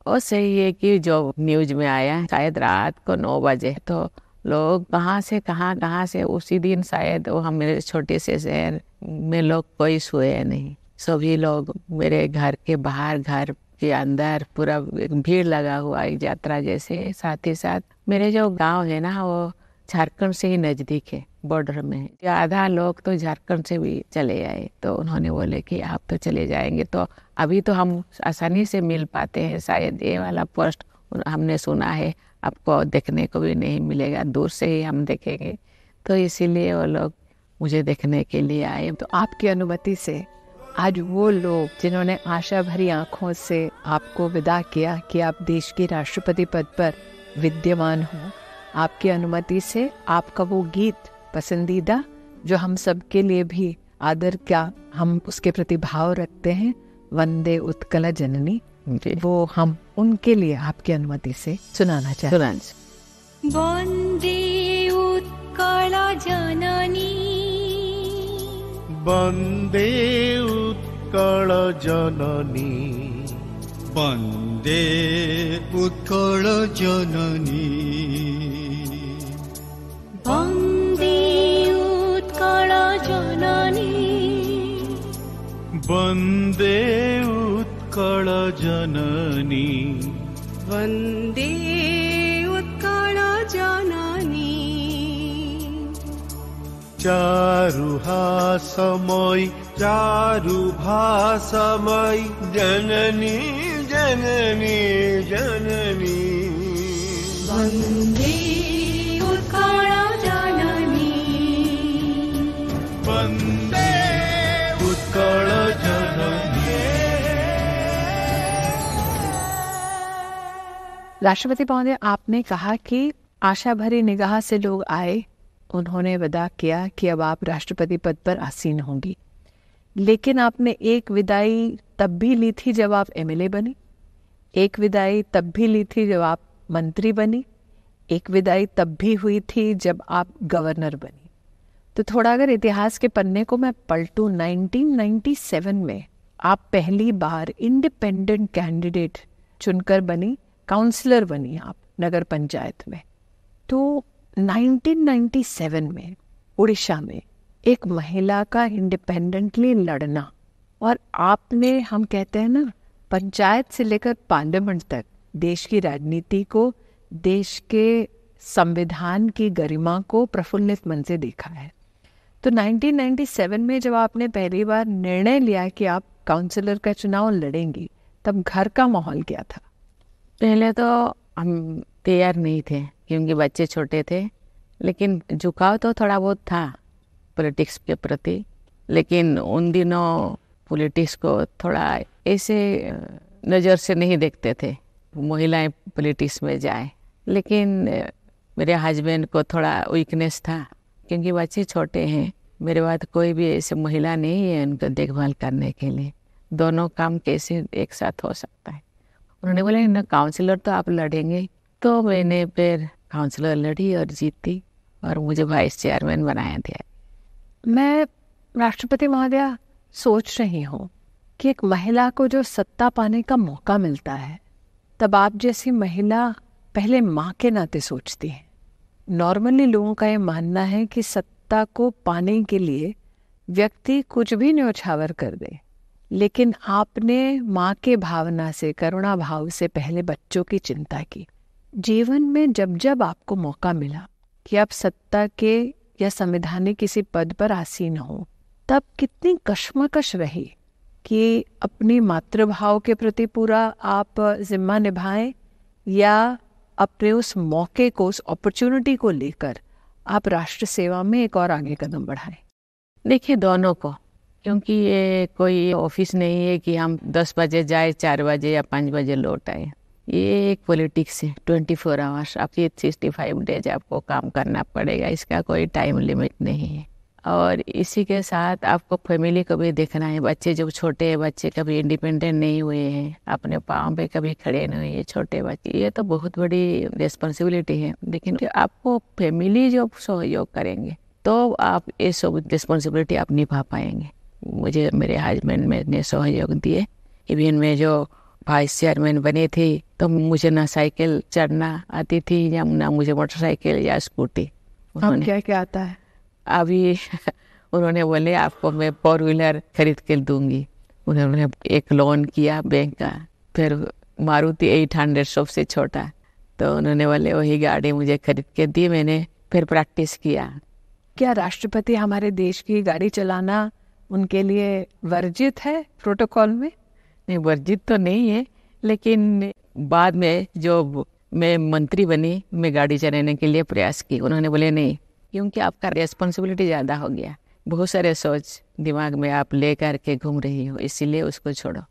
और सही है कि जो न्यूज़ में आया शायद रात को 9 बजे, तो लोग कहाँ से उसी दिन शायद वो हम मेरे छोटे से शहर में लोग कोई सोए नहीं, सभी लोग मेरे घर के बाहर, घर के अंदर पूरा भीड़ लगा हुआ एक यात्रा जैसे। साथ ही साथ मेरे जो गांव है ना वो झारखंड से ही नज़दीक है, बॉर्डर में है। आधा लोग तो झारखंड से भी चले आए, तो उन्होंने बोले कि आप तो चले जाएंगे तो अभी तो हम आसानी से मिल पाते हैं, शायद ये वाला पोस्ट हमने सुना है आपको देखने को भी नहीं मिलेगा, दूर से ही हम देखेंगे। तो इसीलिए वो लोग मुझे देखने के लिए आए। तो आपकी अनुमति से आज वो लोग जिन्होंने आशा भरी आंखों से आपको विदा किया कि आप देश के राष्ट्रपति पद पर विद्यमान हो, आपकी अनुमति से आपका वो गीत पसंदीदा जो हम सब के लिए भी आदर का हम उसके प्रति भाव रखते हैं, वंदे उत्कल जननी, वो हम उनके लिए आपकी अनुमति से सुनाना चाहते हैं। वंदे उत्कल जननी, वंदे उत्कल जननी, वंदे उत्कल जननी, वंदे उत्कल जननी, वंदे उत्कल जननी, वंदे उत्कल जननी। चारुहासमयी चारुभासमयी जननी जननी जननी, वंदे उत्कल जननी, वंदे उत्कल जननी। राष्ट्रपति महोदय, आपने कहा कि आशा भरी निगाह से लोग आए, उन्होंने वादा किया कि अब आप राष्ट्रपति पद पर आसीन होंगी, लेकिन आपने एक विदाई तब भी ली थी जब आप एमएलए बनी, एक विदाई तब भी ली थी जब आप मंत्री बनी, एक विदाई तब भी हुई थी जब आप गवर्नर बनी। तो थोड़ा अगर इतिहास के पन्ने को मैं पलटूं, 1997 में आप पहली बार इंडिपेंडेंट कैंडिडेट चुनकर बनी, काउंसलर बनी आप नगर पंचायत में। तो 1997 में उड़ीसा में एक महिला का इंडिपेंडेंटली लड़ना, और आपने, हम कहते हैं ना, पंचायत से लेकर पार्लियामेंट तक देश की राजनीति को, देश के संविधान की गरिमा को प्रफुल्लित मन से देखा है। तो 1997 में जब आपने पहली बार निर्णय लिया कि आप काउंसलर का चुनाव लड़ेंगी, तब घर का माहौल क्या था? पहले तो हम तैयार नहीं थे क्योंकि बच्चे छोटे थे, लेकिन झुकाव तो थोड़ा बहुत था पॉलिटिक्स के प्रति। लेकिन उन दिनों पॉलिटिक्स को थोड़ा ऐसे नज़र से नहीं देखते थे महिलाएं पॉलिटिक्स में जाए। लेकिन मेरे हस्बैंड को थोड़ा वीकनेस था क्योंकि बच्चे छोटे हैं, मेरे बाद कोई भी ऐसे महिला नहीं है उनको देखभाल करने के लिए। दोनों काम कैसे एक साथ हो सकता है। उन्होंने बोला ना काउंसलर तो आप लड़ेंगे। तो मैंने फिर काउंसलर लड़ी और जीती और मुझे वाइस चेयरमैन बनाया दिया। मैं राष्ट्रपति महोदया सोच रही हूँ कि एक महिला को जो सत्ता पाने का मौका मिलता है, तब आप जैसी महिला पहले माँ के नाते सोचती हैं। नॉर्मली लोगों का ये मानना है कि सत्ता को पाने के लिए व्यक्ति कुछ भी न्योछावर कर दे, लेकिन आपने माँ के भावना से, करुणा भाव से पहले बच्चों की चिंता की। जीवन में जब जब आपको मौका मिला कि आप सत्ता के या संवैधानिक किसी पद पर आसीन हो, तब कितनी कश्मकश रही कि अपनी मातृभाव के प्रति पूरा आप जिम्मा निभाएं या अपने उस मौके को, उस अपॉर्चुनिटी को लेकर आप राष्ट्र सेवा में एक और आगे कदम बढ़ाएं? देखिए दोनों को, क्योंकि ये कोई ऑफिस नहीं है कि हम 10 बजे जाए 4 बजे या 5 बजे लौट आए। ये एक पॉलिटिक्स है, 24 आवर्स आपकी 65 डेज आपको काम करना पड़ेगा, इसका कोई टाइम लिमिट नहीं है। और इसी के साथ आपको फैमिली को भी देखना है। बच्चे जब छोटे हैं, बच्चे कभी इंडिपेंडेंट नहीं हुए हैं, अपने पाँव पे कभी खड़े नहीं हुए, छोटे बच्चे, ये तो बहुत बड़ी रिस्पॉन्सिबिलिटी है। लेकिन आपको फैमिली जो सहयोग करेंगे तो आप ये सब रिस्पॉन्सिबिलिटी आप निभा पाएंगे। मुझे मेरे हस्बैंड ने सहयोग दिए। इवन मैं जो वाइस चेयरमैन बनी थी तो मुझे ना साइकिल चढ़ना आती थी या ना मुझे मोटरसाइकिल या स्कूटी। अब क्या क्या आता है? अभी उन्होंने बोले आपको मैं 4 व्हीलर खरीद के दूंगी। उन्होंने एक लोन किया बैंक का, फिर मारुति 800 सबसे छोटा, तो उन्होंने बोले वही गाड़ी मुझे खरीद के दी। मैंने फिर प्रैक्टिस किया। क्या राष्ट्रपति हमारे देश की गाड़ी चलाना उनके लिए वर्जित है प्रोटोकॉल में? नहीं, वर्जित तो नहीं है, लेकिन बाद में जो मैं मंत्री बनी, मैं गाड़ी चलाने के लिए प्रयास की। उन्होंने बोले नहीं, क्योंकि आपका रिस्पॉन्सिबिलिटी ज़्यादा हो गया, बहुत सारे सोच दिमाग में आप ले कर के घूम रही हो, इसीलिए उसको छोड़ो।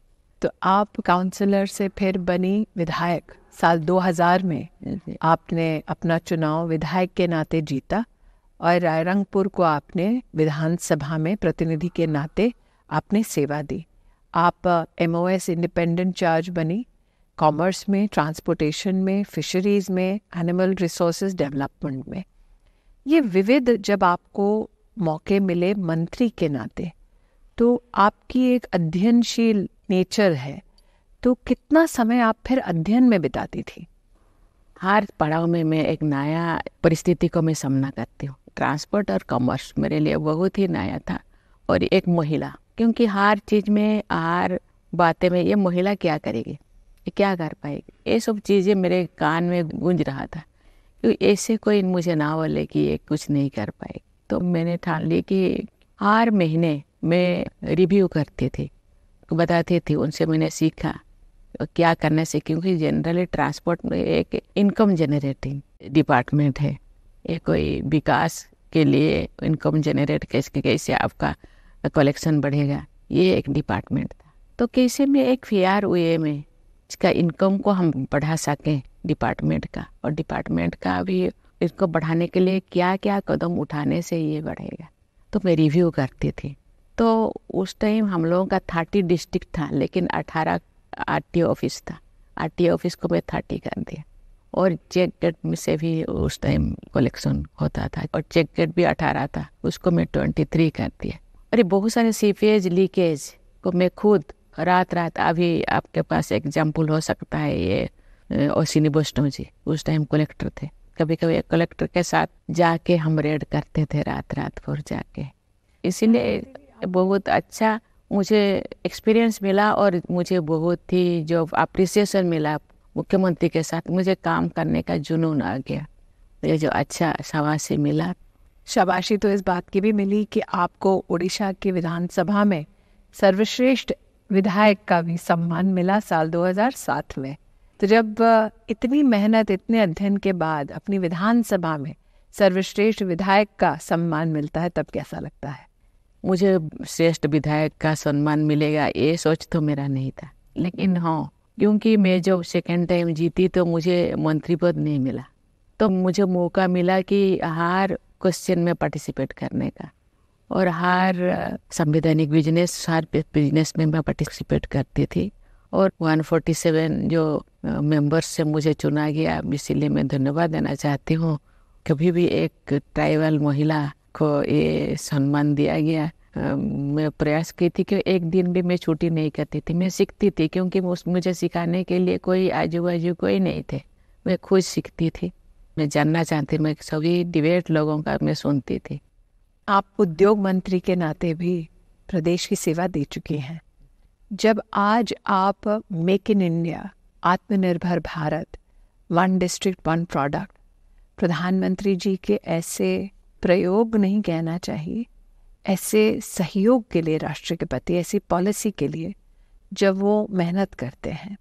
तो आप काउंसलर से फिर बनी विधायक। साल 2000 में आपने अपना चुनाव विधायक के नाते जीता और रायरंगपुर को आपने विधानसभा में प्रतिनिधि के नाते आपने सेवा दी। आप MOS इंडिपेंडेंट चार्ज बनी, कॉमर्स में, ट्रांसपोर्टेशन में, फिशरीज में, एनिमल रिसोर्सेज डेवलपमेंट में। ये विविध जब आपको मौके मिले मंत्री के नाते, तो आपकी एक अध्ययनशील नेचर है, तो कितना समय आप फिर अध्ययन में बिताती थी? हर पड़ाव में मैं एक नया परिस्थिति को मैं सामना करती हूँ। ट्रांसपोर्ट और कॉमर्स मेरे लिए बहुत ही नया था, और एक महिला, क्योंकि हर चीज़ में, हर बातें में ये महिला क्या करेगी, ये क्या कर पाएगी, ये सब चीज़ें मेरे कान में गूंज रहा था। क्योंकि ऐसे कोई मुझे ना बोले कि ये कुछ नहीं कर पाएगी। तो मैंने ठान ली कि हर महीने मैं रिव्यू करती थी, बताती थी, उनसे मैंने सीखा क्या करने से। क्योंकि जनरली ट्रांसपोर्ट में एक इनकम जनरेटिंग डिपार्टमेंट है, ये कोई विकास के लिए इनकम जनरेट कैसे आपका कलेक्शन बढ़ेगा, ये एक डिपार्टमेंट था। तो कैसे में एक फेयर वे में इसका इनकम को हम बढ़ा सकें डिपार्टमेंट का, और डिपार्टमेंट का भी इसको बढ़ाने के लिए क्या क्या कदम उठाने से ये बढ़ेगा, तो मैं रिव्यू करती थी। तो उस टाइम हम लोगों का 30 डिस्ट्रिक्ट था, लेकिन 18 RTO ऑफिस था। RTO ऑफिस को मैं 30 कर दिया, और चेक गेट में से भी उस टाइम कलेक्शन होता था, और चेक गेट भी 18 था, उसको मैं 23 कर दिया। अरे बहुत सारे सीपेज लीकेज को मैं खुद रात अभी आपके पास एग्जाम्पल हो सकता है, ये ओसिनी वैष्णव जी उस टाइम कलेक्टर थे। कभी कभी कलेक्टर के साथ जाके हम रेड करते थे रात भर जाके। इसीलिए बहुत अच्छा मुझे एक्सपीरियंस मिला, और मुझे बहुत ही जो अप्रिसिएशन मिला मुख्यमंत्री के साथ, मुझे काम करने का जुनून आ गया। ये जो अच्छा शाबाशी मिला। शाबाशी तो इस बात की भी मिली कि आपको उड़ीसा की विधानसभा में सर्वश्रेष्ठ विधायक का भी सम्मान मिला साल 2007 में। तो जब इतनी मेहनत, इतने अध्ययन के बाद अपनी विधानसभा में सर्वश्रेष्ठ विधायक का सम्मान मिलता है, तब कैसा लगता है? मुझे श्रेष्ठ विधायक का सम्मान मिलेगा ये सोच तो मेरा नहीं था, लेकिन हाँ, क्योंकि मैं जब सेकेंड टाइम जीती तो मुझे मंत्री पद नहीं मिला, तो मुझे मौका मिला कि हर क्वेश्चन में पार्टिसिपेट करने का, और हर संवैधानिक हर बिजनेस में मैं पार्टिसिपेट करती थी। और 147 जो मेंबर्स से मुझे चुना गया, इसीलिए मैं धन्यवाद देना चाहती हूँ। कभी भी एक ट्राइबल महिला को ये सम्मान दिया गया। मैं प्रयास की थी कि एक दिन भी मैं छुट्टी नहीं करती थी, मैं सीखती थी, क्योंकि मुझे सिखाने के लिए कोई आजू बाजू कोई नहीं थे। मैं खुद सीखती थी, मैं जानना चाहती, मैं सभी डिबेट लोगों का मैं सुनती थी। आप उद्योग मंत्री के नाते भी प्रदेश की सेवा दे चुकी हैं। जब आज आप मेक इन इंडिया, आत्मनिर्भर Bharat, one district one product, प्रधानमंत्री जी के ऐसे प्रयोग नहीं कहना चाहिए, ऐसे सहयोग के लिए राष्ट्र के प्रति, ऐसी पॉलिसी के लिए जब वो मेहनत करते हैं,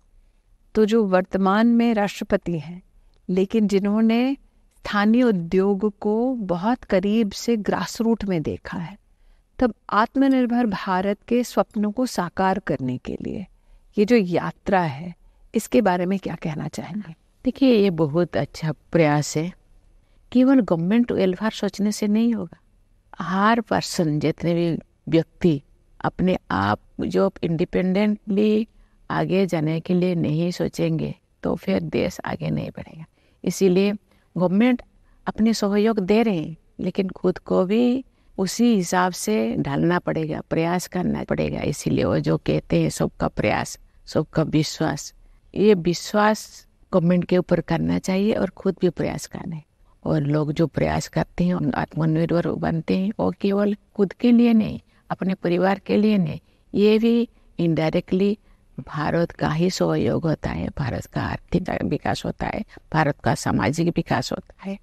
तो जो वर्तमान में राष्ट्रपति हैं लेकिन जिन्होंने स्थानीय उद्योग को बहुत करीब से ग्रास रूट में देखा है, तब आत्मनिर्भर भारत के स्वप्नों को साकार करने के लिए ये जो यात्रा है, इसके बारे में क्या कहना चाहेंगे? देखिए, ये बहुत अच्छा प्रयास है। केवल गवर्नमेंट वेलफेयर सोचने से नहीं होगा। हर पर्सन, जितने भी व्यक्ति अपने आप जो इंडिपेंडेंटली आगे जाने के लिए नहीं सोचेंगे तो फिर देश आगे नहीं बढ़ेगा। इसीलिए गवर्नमेंट अपने सहयोग दे रहे हैं, लेकिन खुद को भी उसी हिसाब से ढालना पड़ेगा, प्रयास करना पड़ेगा। इसीलिए वो जो कहते हैं सबका प्रयास, सबका विश्वास, ये विश्वास गवर्नमेंट के ऊपर करना चाहिए और खुद भी प्रयास करना। और लोग जो प्रयास करते हैं, आत्मनिर्भर बनते हैं, वो केवल खुद के लिए नहीं, अपने परिवार के लिए नहीं, ये भी इनडायरेक्टली भारत का ही सहयोग होता है, भारत का आर्थिक विकास होता है, भारत का सामाजिक विकास होता है।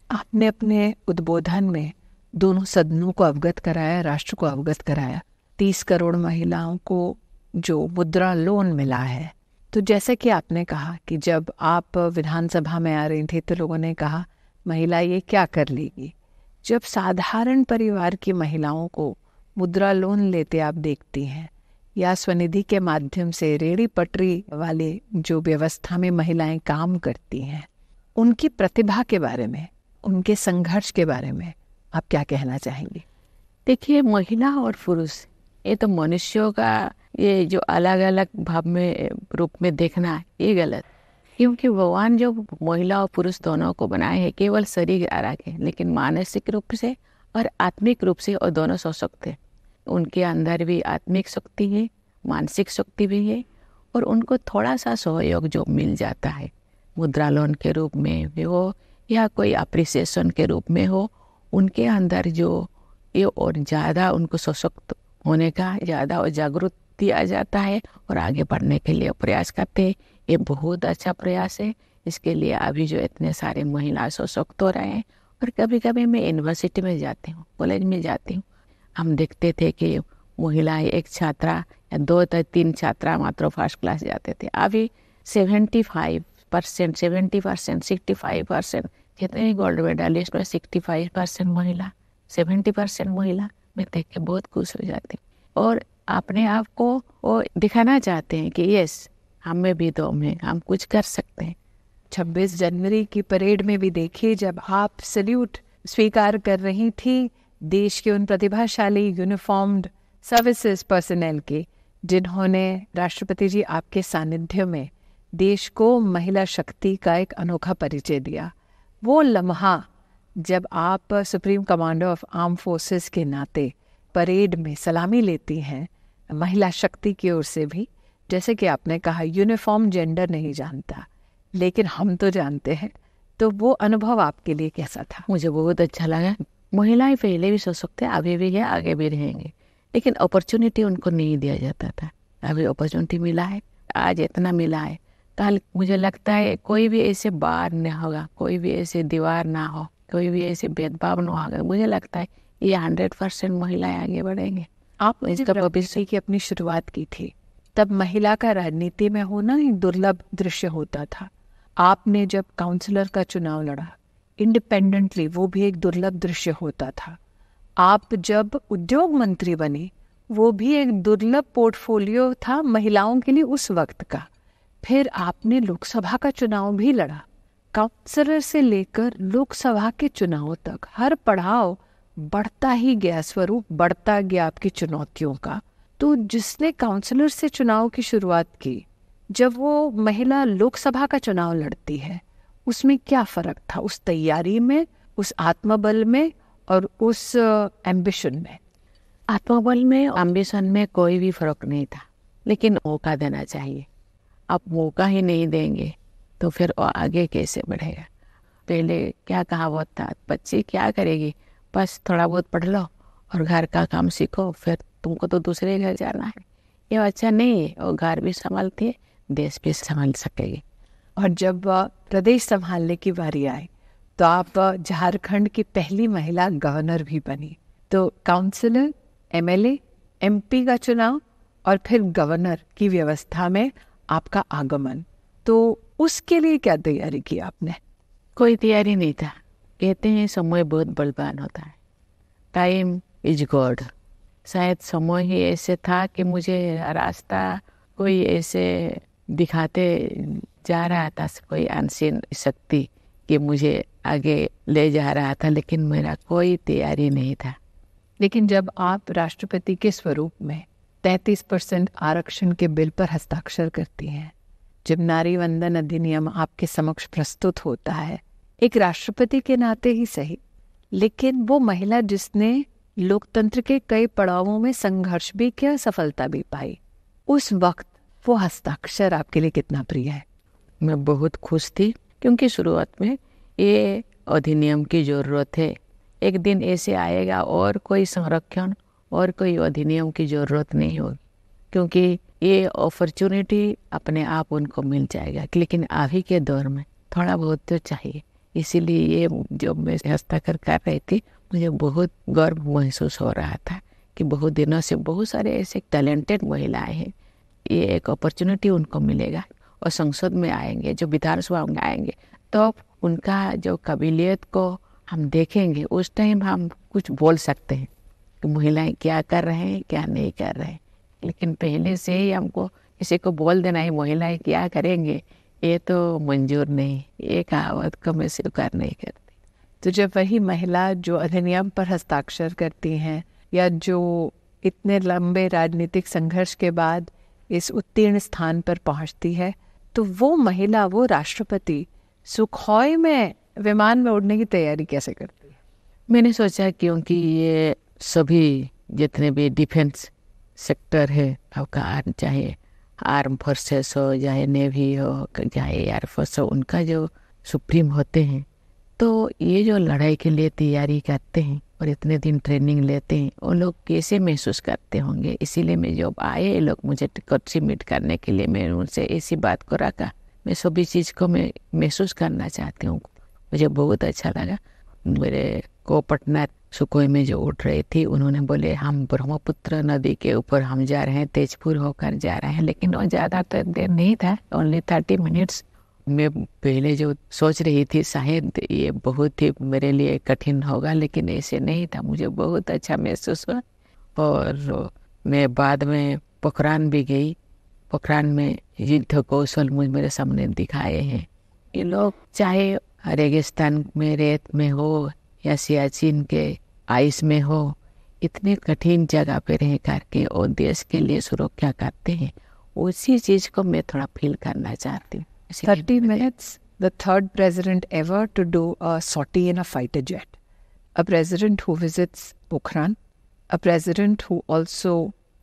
आपने अपने उद्बोधन में दोनों सदनों को अवगत कराया, राष्ट्र को अवगत कराया। 30 करोड़ महिलाओं को जो मुद्रा लोन मिला है, तो जैसे कि आपने कहा कि जब आप विधानसभा में आ रही थी तो लोगों ने कहा महिला ये क्या कर लेगी। जब साधारण परिवार की महिलाओं को मुद्रा लोन लेते आप देखती हैं, या स्वनिधि के माध्यम से रेहड़ी पटरी वाले जो व्यवस्था में महिलाएं काम करती हैं, उनकी प्रतिभा के बारे में, उनके संघर्ष के बारे में आप क्या कहना चाहेंगे? देखिए, महिला और पुरुष, ये तो मनुष्यों का ये जो अलग अलग भाव में रूप में देखना, ये गलत। क्योंकि भगवान जो महिला और पुरुष दोनों को बनाए हैं केवल शरीर आराग है, लेकिन मानसिक रूप से और आत्मिक रूप से और दोनों सशक्त हैं। उनके अंदर भी आत्मिक शक्ति है, मानसिक शक्ति भी है, और उनको थोड़ा सा सहयोग जो मिल जाता है, मुद्रा लोन के रूप में भी हो या कोई अप्रिसिएशन के रूप में हो, उनके अंदर जो ये और ज़्यादा उनको सशक्त होने का ज़्यादा जागृति आ जाता है और आगे बढ़ने के लिए प्रयास करते हैं। ये बहुत अच्छा प्रयास है। इसके लिए अभी जो इतने सारे महिला सशक्त हो रहे हैं, और कभी कभी मैं यूनिवर्सिटी में जाती हूँ, कॉलेज में जाती हूँ, हम देखते थे कि महिलाएं एक छात्रा या 2 या 3 छात्रा मात्र फर्स्ट क्लास जाते थे। अभी 75%, 70%, 65%, जितने गोल्ड मेडलिस्ट में 65% महिला, 70% महिला, मैं देख के बहुत खुश हो जाती हूँ। और अपने आप को वो दिखाना चाहते हैं कि यस, हमें भी दम है, हम कुछ कर सकते हैं। 26 जनवरी की परेड में भी देखिए, जब आप सल्यूट स्वीकार कर रही थी देश के उन प्रतिभाशाली यूनिफॉर्म्ड सर्विसेज पर्सनल के, जिन्होंने राष्ट्रपति जी आपके सानिध्य में देश को महिला शक्ति का एक अनोखा परिचय दिया। वो लम्हा जब आप supreme commander of arm forces के नाते परेड में सलामी लेती हैं महिला शक्ति की ओर से भी, जैसे कि आपने कहा यूनिफॉर्म जेंडर नहीं जानता, लेकिन हम तो जानते हैं, तो वो अनुभव आपके लिए कैसा था? मुझे बहुत अच्छा लगा। महिलाएं पहले भी सशक्त है, अभी भी है, आगे भी रहेंगे, लेकिन अपॉर्चुनिटी उनको नहीं दिया जाता था। अभी अपॉर्चुनिटी मिला है, आज इतना मिला है, कल मुझे लगता है कोई भी ऐसे बार न होगा, कोई भी ऐसे दीवार ना हो, कोई भी ऐसे भेदभाव ना होगा। मुझे लगता है ये 100% महिलाएं आगे बढ़ेंगे। आप इसका भविष्य की अपनी शुरुआत की थी, तब महिला का राजनीति में होना एक दुर्लभ दृश्य होता था। आपने जब काउंसलर का चुनाव लड़ा इंडिपेंडेंटली, वो भी एक दुर्लभ दृश्य होता था। आप जब उद्योग मंत्री बने, वो भी एक दुर्लभ पोर्टफोलियो था महिलाओं के लिए उस वक्त का। फिर आपने लोकसभा का चुनाव भी लड़ा। काउंसलर से लेकर लोकसभा के चुनाव तक हर पड़ाव बढ़ता ही गया, स्वरूप बढ़ता गया आपकी चुनौतियों का। तो जिसने काउंसलर से चुनाव की शुरुआत की, जब वो महिला लोकसभा का चुनाव लड़ती है, उसमें क्या फर्क था? उस तैयारी में, उस आत्मबल में और उस एम्बिशन में? आत्मबल में, एम्बिशन में कोई भी फर्क नहीं था, लेकिन मौका देना चाहिए। आप मौका ही नहीं देंगे तो फिर वो आगे कैसे बढ़ेगा? पहले क्या कहावत था, बच्ची क्या करेगी, बस थोड़ा बहुत पढ़ लो और घर का काम सीखो, फिर तुमको तो दूसरे घर जाना है। ये अच्छा नहीं है, वो घर भी संभालती है, देश भी संभाल सकेगी। और जब प्रदेश संभालने की बारी आई तो आप झारखंड की पहली महिला गवर्नर भी बनी। तो काउंसलर, एमएलए, एमपी का चुनाव और फिर गवर्नर की व्यवस्था में आपका आगमन, तो उसके लिए क्या तैयारी की आपने? कोई तैयारी नहीं था। कहते हैं समय बहुत बलवान होता है, टाइम इज गॉड। शायद समय ही ऐसे था कि मुझे रास्ता कोई ऐसे दिखाते जा रहा था, कोई अनसीन शक्ति कि मुझे आगे ले जा रहा था, लेकिन मेरा कोई तैयारी नहीं था। लेकिन जब आप राष्ट्रपति के स्वरूप में 33% आरक्षण के बिल पर हस्ताक्षर करती हैं, जब नारी वंदन अधिनियम आपके समक्ष प्रस्तुत होता है, एक राष्ट्रपति के नाते ही सही, लेकिन वो महिला जिसने लोकतंत्र के कई पड़ावों में संघर्ष भी किया, सफलता भी पाई, उस वक्त वो हस्ताक्षर आपके लिए कितना प्रिय है? मैं बहुत खुश थी, क्योंकि शुरुआत में ये अधिनियम की ज़रूरत है। एक दिन ऐसे आएगा और कोई संरक्षण और कोई अधिनियम की ज़रूरत नहीं होगी, क्योंकि ये अपॉर्चुनिटी अपने आप उनको मिल जाएगा। लेकिन अभी के दौर में थोड़ा बहुत तो चाहिए। इसीलिए ये जो मैं हस्ताक्षर कर रही थी, मुझे बहुत गर्व महसूस हो रहा था कि बहुत दिनों से बहुत सारे ऐसे टैलेंटेड महिलाएं हैं, ये एक अपॉर्चुनिटी उनको मिलेगा और संसद में आएंगे, जो विधानसभा में आएंगे, तो उनका जो काबिलियत को हम देखेंगे, उस टाइम हम कुछ बोल सकते हैं कि महिलाएं क्या कर रहे हैं, क्या नहीं कर रहे हैं। लेकिन पहले से ही हमको किसी को बोल देना है महिलाएं क्या करेंगे, ये तो मंजूर नहीं, ये कहावत को मैं स्वीकार नहीं करती। तो जब वही महिला जो अधिनियम पर हस्ताक्षर करती हैं, या जो इतने लंबे राजनीतिक संघर्ष के बाद इस उत्तीर्ण स्थान पर पहुंचती है, तो वो महिला, वो राष्ट्रपति सुखोई में विमान में उड़ने की तैयारी कैसे करती है? मैंने सोचा क्योंकि ये सभी जितने भी डिफेंस सेक्टर है आपका, चाहे आर्म फोर्सेस हो, चाहे नेवी हो, चाहे एयरफोर्स हो, उनका जो सुप्रीम होते हैं, तो ये जो लड़ाई के लिए तैयारी करते हैं और इतने दिन ट्रेनिंग लेते हैं, वो लोग कैसे महसूस करते होंगे। इसीलिए मैं जब आए ये लोग मुझे कंट्रीब्यूट करने के लिए, मैं उनसे इसी बात को रखा। मैं सभी चीज़ को मैं महसूस करना चाहती हूँ। मुझे बहुत अच्छा लगा। मेरे को पार्टनर सुखोई में जो उठ रही थी, उन्होंने बोले हम ब्रह्मपुत्र नदी के ऊपर हम जा रहे हैं, तेजपुर होकर जा रहे हैं। लेकिन वो ज़्यादा तो देर नहीं था, ओनली 30 मिनट्स। मैं पहले जो सोच रही थी शायद ये बहुत ही मेरे लिए कठिन होगा, लेकिन ऐसे नहीं था। मुझे बहुत अच्छा महसूस हुआ। और मैं बाद में पोखरान भी गई। पोखरान में युद्ध कौशल मुझे मेरे सामने दिखाए हैं। ये लोग चाहे रेगिस्तान में रेत में हो या सियाचिन के आइस में हो, इतने कठिन जगह पे रह करके और देश के लिए सुरक्षा करते हैं। उसी चीज़ को मैं थोड़ा फील करना चाहती हूँ। 30 minutes, the third president ever to do a sortie in a fighter jet. A president who visits Pokhran, a president who also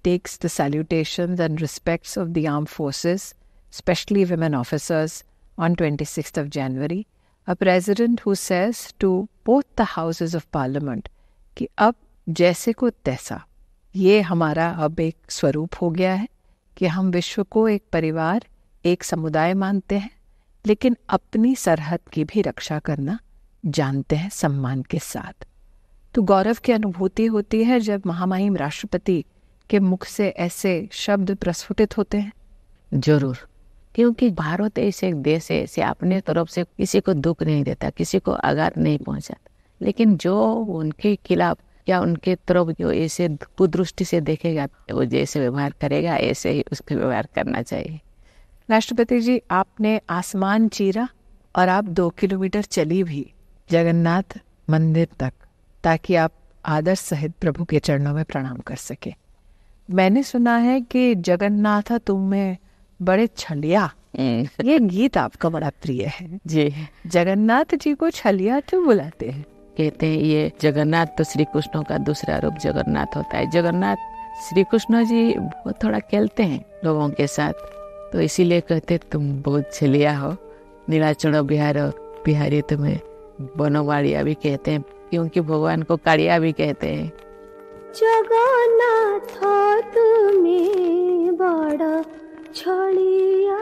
takes the salutations and respects of the armed forces, especially women officers, on 26th of January. A president who says to both the houses of parliament कि अब जैसे को तैसा, ये हमारा अब एक स्वरूप हो गया है कि हम विश्व को एक परिवार, एक समुदाय मानते हैं, लेकिन अपनी सरहद की भी रक्षा करना जानते हैं सम्मान के साथ। तो गौरव की अनुभूति होती है जब महामहिम राष्ट्रपति के मुख से ऐसे शब्द प्रस्फुटित होते हैं। जरूर, क्योंकि भारत ऐसे एक देश है, ऐसे अपने तरफ से किसी को दुख नहीं देता, किसी को आघात नहीं पहुंचाता। लेकिन जो उनके खिलाफ या उनके तरफ जो ऐसे कुदृष्टि से देखेगा, वो जैसे व्यवहार करेगा ऐसे ही उसका व्यवहार करना चाहिए। राष्ट्रपति जी, आपने आसमान चीरा और आप 2 किलोमीटर चली भी जगन्नाथ मंदिर तक, ताकि आप आदर सहित प्रभु के चरणों में प्रणाम कर सके। मैंने सुना है कि जगन्नाथ तुम में बड़े छलिया, ये गीत आपका बड़ा प्रिय है जी। जगन्नाथ जी को छलिया क्यों बुलाते हैं? कहते हैं ये जगन्नाथ तो श्री कृष्ण का दूसरा रूप जगन्नाथ होता है। जगन्नाथ श्री कृष्ण जी वो थोड़ा खेलते हैं लोगों के साथ, तो इसीलिए कहते तुम बहुत छलिया हो, नीलाचल बिहारी तुम्हें बनवाड़िया भी कहते हैं, क्योंकि भगवान को काड़िया भी कहते हैं। जगन्नाथ तुम्हें बड़ा छलिया,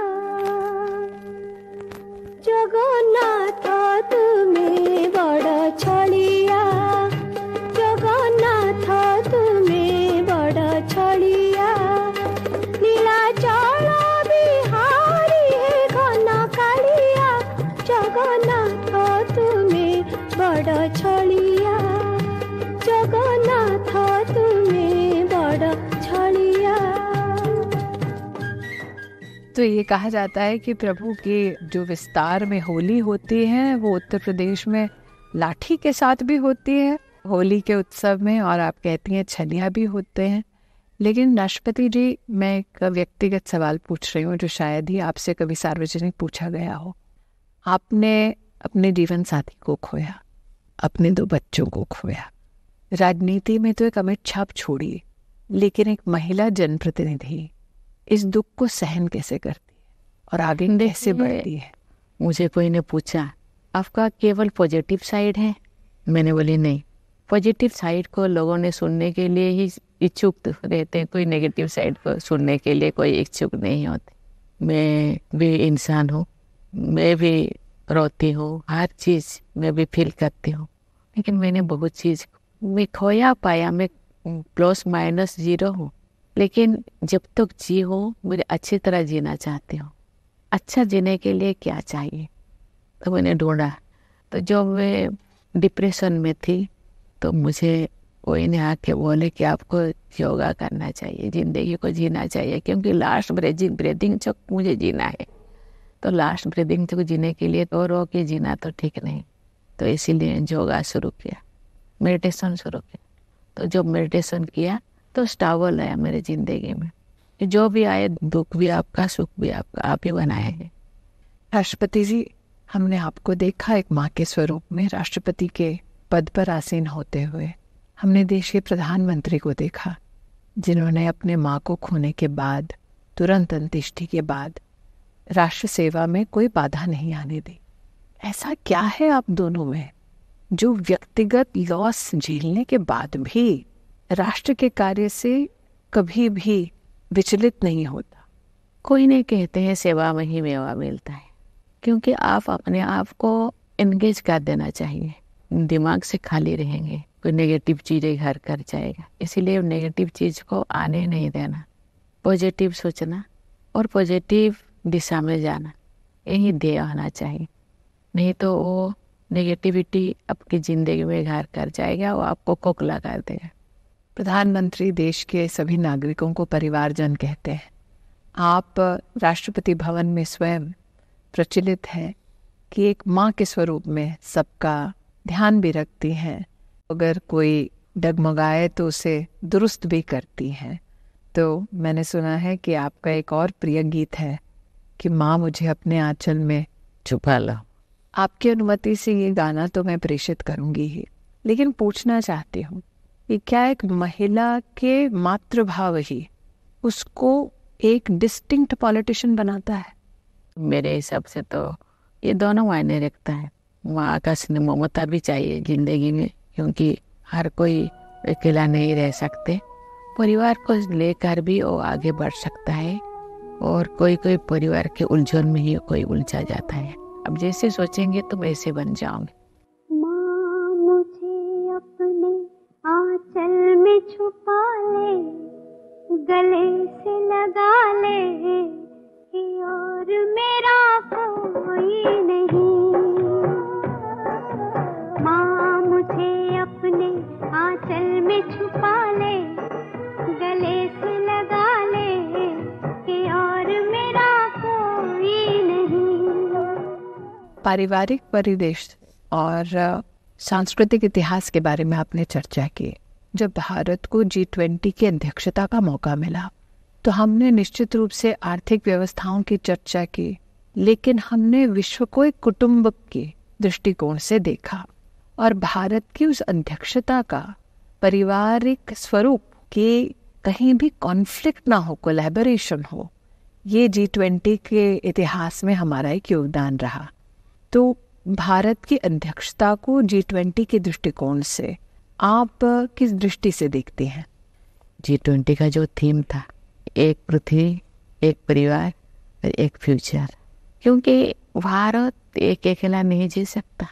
जगन्नाथ तुम्हें बड़ा छलिया, जगन्नाथ तुम्हें बड़ा छलिया, नीलाचल बिहारी है घन कालिया, जगन्नाथ तुम्हें बड़ा छलिया, जगन्नाथ तुम्हें बड़ा छलिया। तो ये कहा जाता है कि प्रभु के जो विस्तार में होली होती है वो उत्तर प्रदेश में लाठी के साथ भी होती है होली के उत्सव में, और आप कहती हैं छलिया भी होते हैं। लेकिन राष्ट्रपति जी, मैं एक व्यक्तिगत सवाल पूछ रही हूँ जो शायद ही आपसे कभी सार्वजनिक पूछा गया हो। आपने अपने जीवन साथी को खोया, अपने 2 बच्चों को खोया, राजनीति में तो एक अमिट छाप छोड़ी, लेकिन एक महिला जनप्रतिनिधि इस दुख को सहन कैसे करती है और आगे कैसे बढ़ती है? मुझे कोई ने पूछा आपका केवल पॉजिटिव साइड है, मैंने बोली नहीं, पॉजिटिव साइड को लोगों ने सुनने के लिए ही इच्छुक रहते हैं, कोई नेगेटिव साइड को सुनने के लिए कोई इच्छुक नहीं होते। मैं भी इंसान हूँ, मैं भी रोती हूँ, हर चीज़ मैं भी फील करती हूँ, लेकिन मैंने बहुत चीज़ मैं खोया पाया, मैं +- 0 हूँ, लेकिन जब तक जी हूँ मुझे अच्छी तरह जीना चाहती हूँ। अच्छा जीने के लिए क्या चाहिए, तो मैंने ढूंढा। तो जब मैं डिप्रेशन में थी तो मुझे कोई ने आके बोले कि आपको योगा करना चाहिए, ज़िंदगी को जीना चाहिए, क्योंकि लास्ट ब्रीदिंग तक मुझे जीना है। तो लास्ट ब्रीदिंग तक जीने के लिए तो रो के जीना तो ठीक नहीं, तो इसीलिए योगा शुरू किया, मेडिटेशन शुरू किया। तो जब मेडिटेशन किया तो स्टावल आया मेरे ज़िंदगी में, जो भी आए दुख भी आपका सुख भी आपका, आप ही बनाए हैं। राष्ट्रपति जी, हमने आपको देखा एक माँ के स्वरूप में राष्ट्रपति के पद पर आसीन होते हुए। हमने देश के प्रधानमंत्री को देखा जिन्होंने अपने माँ को खोने के बाद तुरंत अंत्येष्टि के बाद राष्ट्र सेवा में कोई बाधा नहीं आने दी। ऐसा क्या है आप दोनों में जो व्यक्तिगत लॉस झेलने के बाद भी राष्ट्र के कार्य से कभी भी विचलित नहीं होता? कोई नहीं कहते हैं सेवा में ही मेवा मिलता है, क्योंकि आप अपने आप को एंगेज कर देना चाहिए। दिमाग से खाली रहेंगे, कोई नेगेटिव चीज़ें घर कर जाएगा, इसीलिए नेगेटिव चीज़ को आने नहीं देना, पॉजिटिव सोचना और पॉजिटिव दिशा में जाना, यही ध्येय होना चाहिए। नहीं तो वो नेगेटिविटी आपकी ज़िंदगी में घर कर जाएगा, वो आपको खोखला कर देगा। प्रधानमंत्री देश के सभी नागरिकों को परिवारजन कहते हैं। आप राष्ट्रपति भवन में स्वयं प्रचलित हैं कि एक माँ के स्वरूप में सबका ध्यान भी रखती हैं, अगर कोई डगमगाए तो उसे दुरुस्त भी करती हैं। तो मैंने सुना है कि आपका एक और प्रिय गीत है कि माँ मुझे अपने आंचल में छुपा लो। आपकी अनुमति से ये गाना तो मैं प्रेषित करूँगी ही, लेकिन पूछना चाहती हूँ कि क्या एक महिला के मातृभाव ही उसको एक डिस्टिंक्ट पॉलिटिशियन बनाता है? मेरे हिसाब से तो ये दोनों मायने रखता है। माँ का स्नेह ममता भी चाहिए ज़िंदगी में, क्योंकि हर कोई अकेला नहीं रह सकते, परिवार को लेकर भी वो आगे बढ़ सकता है, और कोई कोई परिवार के उलझन में ही कोई उलझा जाता है। अब जैसे सोचेंगे तुम वैसे बन जाओगे। माँ मुझे अपने आंचल में छुपा ले, गले से लगा ले, कि और मेरा कोई नहीं। माँ मुझे अपने आंचल में छुपा ले, गले से लगा ले, कि और मेरा कोई नहीं। पारिवारिक परिवेश और सांस्कृतिक इतिहास के बारे में आपने चर्चा की। जब भारत को G20 की अध्यक्षता का मौका मिला तो हमने निश्चित रूप से आर्थिक व्यवस्थाओं की चर्चा की, लेकिन हमने विश्व को एक कुटुंब के दृष्टिकोण से देखा और भारत की उस अध्यक्षता का पारिवारिक स्वरूप के कहीं भी कॉन्फ्लिक्ट ना हो, कोलैबोरेशन हो, ये G20 के इतिहास में हमारा एक योगदान रहा। तो भारत की अध्यक्षता को G20 के दृष्टिकोण से आप किस दृष्टि से देखते हैं? G20 का जो थीम था, एक पृथ्वी, एक परिवार और एक फ्यूचर, क्योंकि भारत एक अकेला नहीं जी सकता।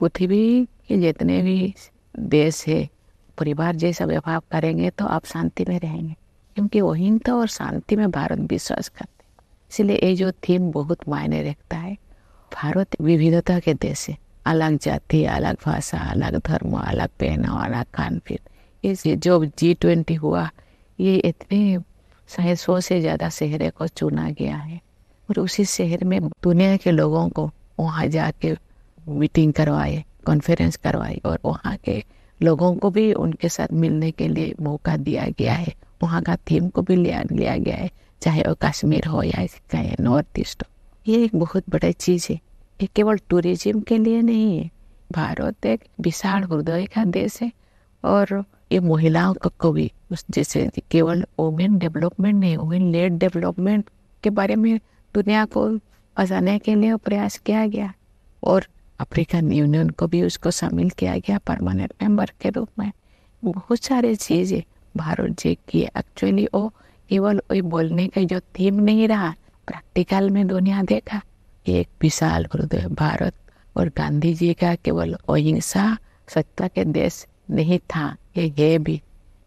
पृथ्वी के जितने भी देश है, परिवार जैसा व्यवहार करेंगे तो आप शांति में रहेंगे, क्योंकि अहिंसा और शांति में भारत विश्वास करते। इसलिए ये जो थीम बहुत मायने रखता है। भारत विविधता के देश है, अलग जाति, अलग भाषा, अलग धर्म, अलग पहनावा, अलग खान पीन। ये जो G20 हुआ, ये इतने 100 से ज़्यादा शहरों को चुना गया है और उसी शहर में दुनिया के लोगों को वहाँ जाके मीटिंग करवाए, कॉन्फ्रेंस करवाई और वहाँ के लोगों को भी उनके साथ मिलने के लिए मौका दिया गया है। वहाँ का थीम को भी लिया गया है, चाहे वो कश्मीर हो या चाहे नॉर्थ ईस्ट हो। ये एक बहुत बड़ी चीज़ है। ये केवल टूरिज्म के लिए नहीं है। भारत एक विशाल हृदय का देश है और ये महिलाओं को भी जैसे केवल वुमेन डेवलपमेंट नहीं, वुमेन लेड डेवलपमेंट के बारे में दुनिया को बताने के लिए प्रयास किया गया और अफ्रीकन यूनियन को भी उसको शामिल किया गया परमानेंट मेंबर के रूप में। बहुत सारे चीज़ें भारत जी की एक्चुअली वो केवल वही बोलने का जो थीम नहीं रहा, प्रैक्टिकल में दुनिया देखा एक विशाल हृदय भारत। और गांधी जी का केवल अहिंसा सत्ता के देश नहीं था, ये भी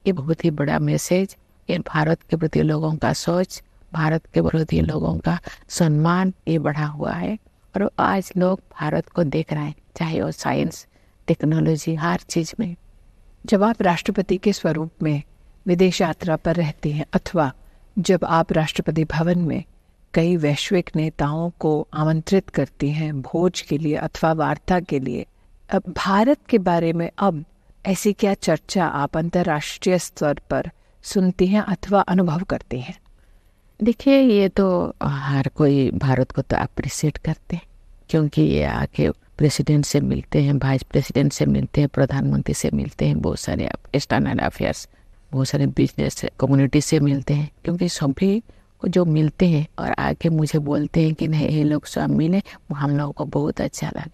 ये बहुत ही बड़ा मैसेज। ये भारत के प्रति लोगों का सोच, भारत के प्रति लोगों का सम्मान ये बढ़ा हुआ है और आज लोग भारत को देख रहे हैं, चाहे वो साइंस, टेक्नोलॉजी, हर चीज़ में। जब आप राष्ट्रपति के स्वरूप में विदेश यात्रा पर रहते हैं अथवा जब आप राष्ट्रपति भवन में कई वैश्विक नेताओं को आमंत्रित करती हैं भोज के लिए अथवा वार्ता के लिए, अब भारत के बारे में अब ऐसी क्या चर्चा आप अंतर्राष्ट्रीय स्तर पर सुनती हैं अथवा अनुभव करते हैं? देखिए, ये तो हर कोई भारत को तो अप्रिशिएट करते हैं, क्योंकि ये आके प्रेसिडेंट से मिलते हैं, वाइस प्रेसिडेंट से मिलते हैं, प्रधानमंत्री से मिलते हैं, बहुत सारे एक्सटर्नल अफेयर्स, बहुत सारे बिजनेस कम्युनिटी से मिलते हैं, क्योंकि सभी को जो मिलते हैं और आके मुझे बोलते हैं कि नहीं ये लोग सब मिले, हम लोगों को बहुत अच्छा लगा,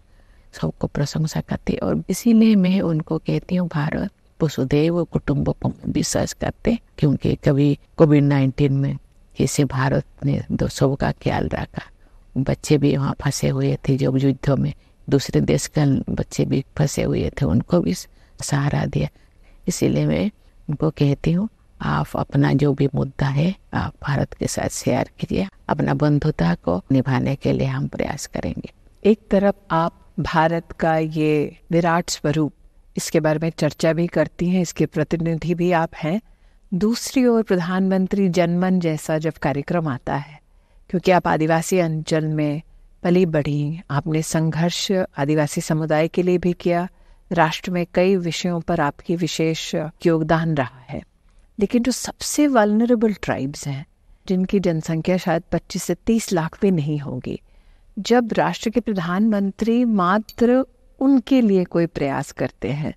सबको प्रशंसा करते हैं। और इसीलिए मैं उनको कहती हूँ भारत वसुधैव कुटुंबकम विश्वास करते, क्योंकि कभी कोविड-19 में जैसे भारत ने सबों का ख्याल रखा, बच्चे भी वहाँ फंसे हुए थे, जब युद्धों में दूसरे देश का बच्चे भी फंसे हुए थे, उनको भी सहारा दिया। इसीलिए मैं उनको कहती हूँ आप अपना जो भी मुद्दा है आप भारत के साथ शेयर कीजिए, अपना बंधुता को निभाने के लिए हम प्रयास करेंगे। एक तरफ आप भारत का ये विराट स्वरूप, इसके बारे में चर्चा भी करती हैं, इसके प्रतिनिधि भी आप हैं, दूसरी ओर प्रधानमंत्री जनमन जैसा जब कार्यक्रम आता है, क्योंकि आप आदिवासी अंचल में पली बढ़ी, आपने संघर्ष आदिवासी समुदाय के लिए भी किया, राष्ट्र में कई विषयों पर आपकी विशेष योगदान रहा है। लेकिन जो सबसे वल्नरेबल ट्राइब्स हैं, जिनकी जनसंख्या शायद 25 से 30 लाख भी नहीं होगी, जब राष्ट्र के प्रधानमंत्री मात्र उनके लिए कोई प्रयास करते हैं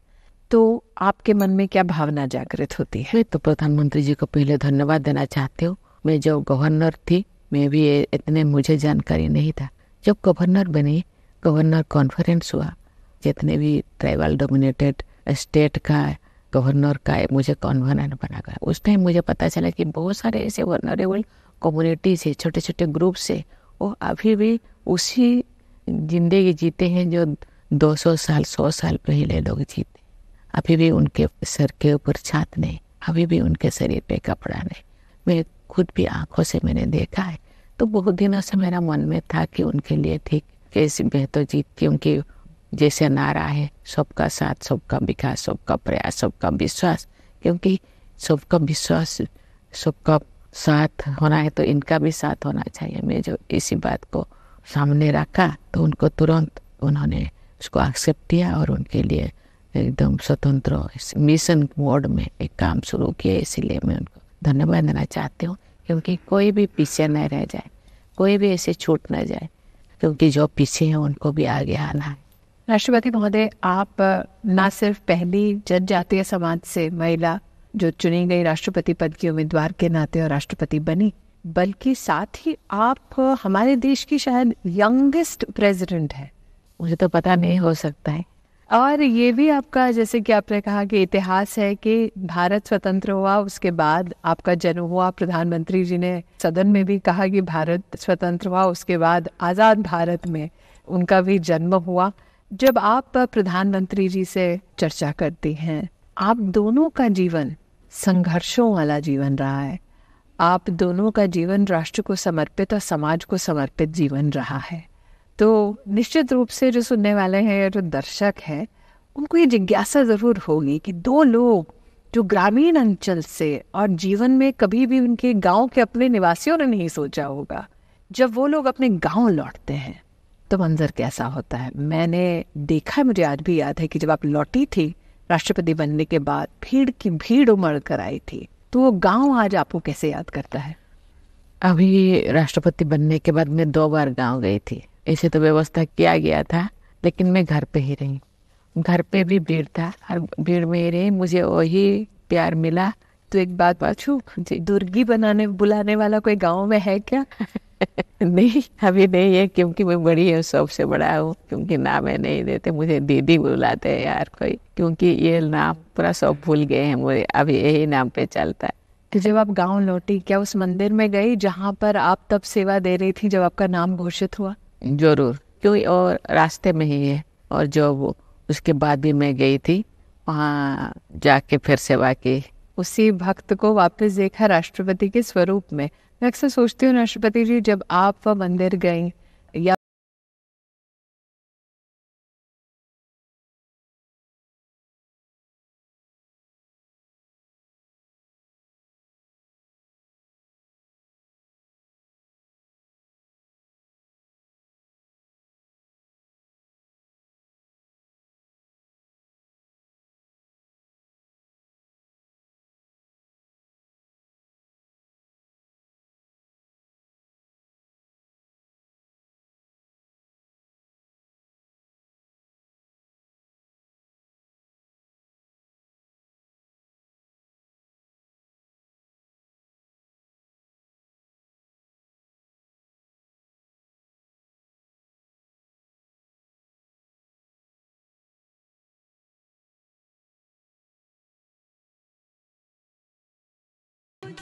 तो आपके मन में क्या भावना जागृत होती है? मैं तो प्रधानमंत्री जी को पहले धन्यवाद देना चाहती हूँ। मैं जो गवर्नर थी, मैं भी इतने मुझे जानकारी नहीं था। जब गवर्नर बनी, गवर्नर कॉन्फ्रेंस हुआ, जितने भी ट्राइबल डोमिनेटेड स्टेट का गवर्नर का मुझे कन्वीनर बना गया। उस टाइम मुझे पता चला कि बहुत सारे ऐसे वल्नरेबल कम्युनिटीज है, छोटे छोटे ग्रुप से, वो अभी भी उसी जिंदगी जीते हैं जो 200 साल 100 साल पहले लोग जीते। अभी भी उनके सर के ऊपर छात नहीं, अभी भी उनके शरीर पे कपड़ा नहीं। मैं खुद भी आंखों से मैंने देखा है। तो बहुत दिनों से मेरा मन में था कि उनके लिए ठीक कैसे बेहतर जीत, क्योंकि जैसे नारा है सबका साथ, सबका विकास, सबका प्रयास, सबका विश्वास, क्योंकि सबका विश्वास, सबका साथ होना है तो इनका भी साथ होना चाहिए। मैं जो इसी बात को सामने रखा तो उनको तुरंत उन्होंने उसको एक्सेप्ट किया और उनके लिए एकदम स्वतंत्र मिशन मोड में एक काम शुरू किया। इसीलिए मैं उनको धन्यवाद देना चाहती हूँ, क्योंकि कोई भी पीछे न रह जाए, कोई भी ऐसे छूट न जाए, क्योंकि जो पीछे हैं उनको भी आगे आना है। राष्ट्रपति महोदय, आप न सिर्फ पहली जनजातीय समाज से महिला जो चुनी गई राष्ट्रपति पद की उम्मीदवार के नाते और राष्ट्रपति बनी, बल्कि साथ ही आप हमारे देश की शायद यंगेस्ट प्रेसिडेंट है। मुझे तो पता नहीं, हो सकता है। और ये भी आपका, जैसे कि आपने कहा कि इतिहास है कि भारत स्वतंत्र हुआ, उसके बाद आपका जन्म हुआ। प्रधानमंत्री जी ने सदन में भी कहा कि भारत स्वतंत्र हुआ, उसके बाद आज़ाद भारत में उनका भी जन्म हुआ। जब आप प्रधानमंत्री जी से चर्चा करती हैं, आप दोनों का जीवन संघर्षों वाला जीवन रहा है। आप दोनों का जीवन राष्ट्र को समर्पित और समाज को समर्पित जीवन रहा है। तो निश्चित रूप से जो सुनने वाले हैं या जो दर्शक हैं, उनको ये जिज्ञासा ज़रूर होगी कि दो लोग जो ग्रामीण अंचल से और जीवन में कभी भी उनके गांव के अपने निवासियों ने नहीं सोचा होगा, जब वो लोग अपने गांव लौटते हैं तो मंजर कैसा होता है। मैंने देखा, मुझे आज भी याद है कि जब आप लौटी थी राष्ट्रपति बनने के बाद, भीड़ की भीड़ उमड़ कर आई थी, तो वो गांव आज आपको कैसे याद करता है? अभी राष्ट्रपति बनने के बाद मैं 2 बार गांव गई थी। ऐसे तो व्यवस्था किया गया था, लेकिन मैं घर पे ही रही। घर पे भी भीड़ था, हर भीड़ में ही रही, मुझे वही प्यार मिला। तो एक बात पूछूं, दुर्गी बुलाने वाला कोई गांव में है क्या? नहीं, अभी नहीं है, क्योंकि मैं बड़ी हूँ, सबसे बड़ा हूँ। क्योंकि नाम है नहीं देते, मुझे दीदी बुलाते हैं यार कोई, क्योंकि ये नाम पूरा सब भूल गए हैं, मुझे अभी यही नाम पे चलता है। तो जब आप गांव लौटी, क्या उस मंदिर में गई जहाँ पर आप तब सेवा दे रही थी जब आपका नाम घोषित हुआ? जरूर, क्योंकि और रास्ते में ही है। और जो उसके बाद भी मैं गई थी, वहाँ जाके फिर सेवा की। उसी भक्त को वापस देखा राष्ट्रपति के स्वरूप में। मैं अक्सर सोचती हूँ राष्ट्रपति जी, जब आप मंदिर गई या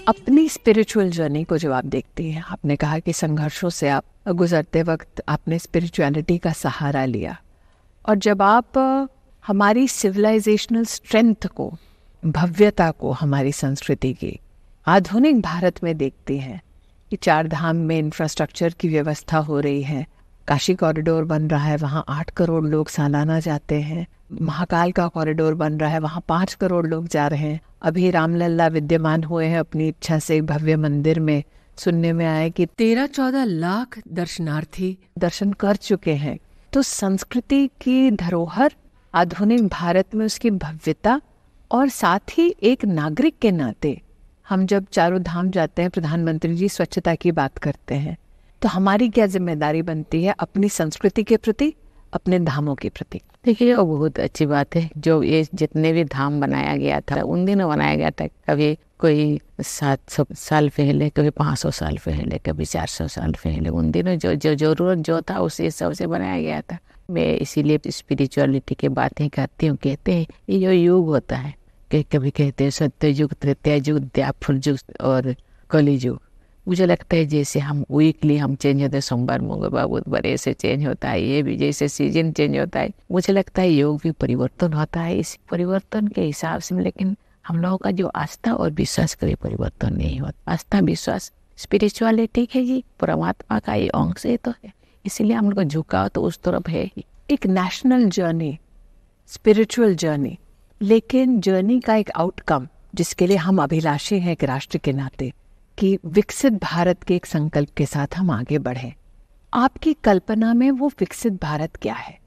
अपनी स्पिरिचुअल जर्नी को जब आप देखती हैं, आपने कहा कि संघर्षों से आप गुजरते वक्त आपने स्पिरिचुअलिटी का सहारा लिया, और जब आप हमारी सिविलाइजेशनल स्ट्रेंथ को, भव्यता को, हमारी संस्कृति की आधुनिक भारत में देखती हैं कि 4 धाम में इंफ्रास्ट्रक्चर की व्यवस्था हो रही है, काशी कॉरिडोर बन रहा है, वहाँ 8 करोड़ लोग सालाना जाते हैं, महाकाल का कॉरिडोर बन रहा है, वहाँ 5 करोड़ लोग जा रहे हैं, अभी रामलला विद्यमान हुए हैं अपनी इच्छा से भव्य मंदिर में, सुनने में आया कि 13-14 लाख दर्शनार्थी दर्शन कर चुके हैं। तो संस्कृति की धरोहर, आधुनिक भारत में उसकी भव्यता, और साथ ही एक नागरिक के नाते हम जब चारों धाम जाते हैं, प्रधानमंत्री जी स्वच्छता की बात करते हैं, तो हमारी क्या जिम्मेदारी बनती है अपनी संस्कृति के प्रति, अपने धामों के प्रति? देखिए, वो बहुत अच्छी बात है। जो ये जितने भी धाम बनाया गया था, उन दिनों बनाया गया था, कभी कोई 700 साल पहले, कभी 500 साल पहले, कभी 400 साल पहले। उन दिनों जो जरूरत जो था उस हिसाब से बनाया गया था। मैं इसीलिए स्पिरिचुअलिटी की बातें करती हूँ। कहते हैं ये जो युग होता है, कि कभी कहते हैं सत्य युग, त्रेता युग, द्वापर युग और कली युग। मुझे लगता है जैसे हम वीकली हम चेंज होते हैं, सोमवार मंगलवार बुधवार ऐसे चेंज होता है, ये भी जैसे सीजन चेंज होता है, मुझे लगता है योग भी परिवर्तन होता है। इस परिवर्तन के हिसाब से, लेकिन हम लोगों का जो आस्था और विश्वास कभी परिवर्तन नहीं होता। आस्था विश्वास स्पिरिचुअलिटी है जी, परमात्मा का ये अंश है, तो है, इसीलिए हम लोग का झुकाव तो उस तरफ है ही। एक नेशनल जर्नी, स्पिरिचुअल जर्नी, लेकिन जर्नी का एक आउटकम जिसके लिए हम अभिलाषी हैं एक राष्ट्र के नाते, कि विकसित भारत के एक संकल्प के साथ हम आगे बढ़ें। आपकी कल्पना में वो विकसित भारत क्या है?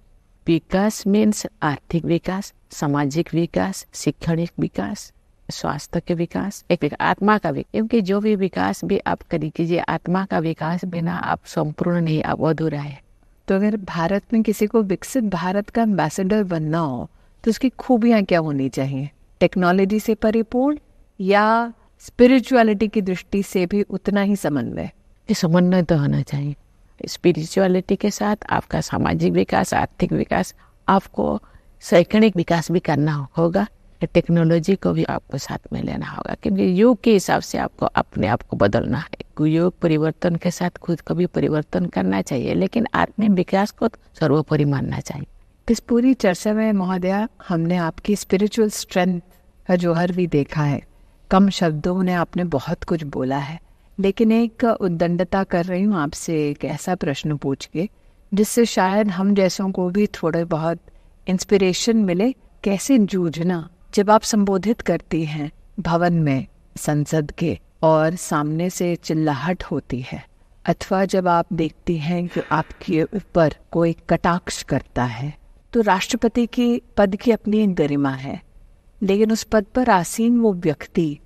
विकास मीन्स आर्थिक विकास, सामाजिक विकास, शैक्षणिक विकास, स्वास्थ्य के विकास, एक आत्मा का विकास। क्योंकि जो भी विकास भी आप कीजिए, आत्मा का विकास बिना आप संपूर्ण नहीं, आप अधूरा है। तो अगर भारत में किसी को विकसित भारत का एम्बेसडर बनना हो तो उसकी खूबियाँ क्या होनी चाहिए? टेक्नोलॉजी से परिपूर्ण या स्पिरिचुअलिटी की दृष्टि से भी उतना ही समन्वय? ये समन्वय तो होना चाहिए। स्पिरिचुअलिटी के साथ आपका सामाजिक विकास, आर्थिक विकास, आपको शैक्षणिक विकास भी करना होगा। टेक्नोलॉजी को भी आपको साथ में लेना होगा, क्योंकि युग के हिसाब से आपको अपने आप को बदलना है। युग परिवर्तन के साथ खुद को भी परिवर्तन करना चाहिए, लेकिन आत्मिक विकास को सर्वोपरि मानना चाहिए। इस पूरी चर्चा में महोदया हमने आपकी स्पिरिचुअल स्ट्रेंथ का जौहर भी देखा है। कम शब्दों में आपने बहुत कुछ बोला है, लेकिन एक उद्दंडता कर रही हूँ आपसे एक ऐसा प्रश्न पूछ के जिससे शायद हम जैसों को भी थोड़े बहुत इंस्पिरेशन मिले। कैसे जूझना जब आप संबोधित करती हैं भवन में, संसद के, और सामने से चिल्लाहट होती है, अथवा जब आप देखती हैं कि आपके ऊपर कोई कटाक्ष करता है, तो राष्ट्रपति की पद की अपनी एक गरिमा है, लेकिन उस पद पर आसीन वो व्यक्ति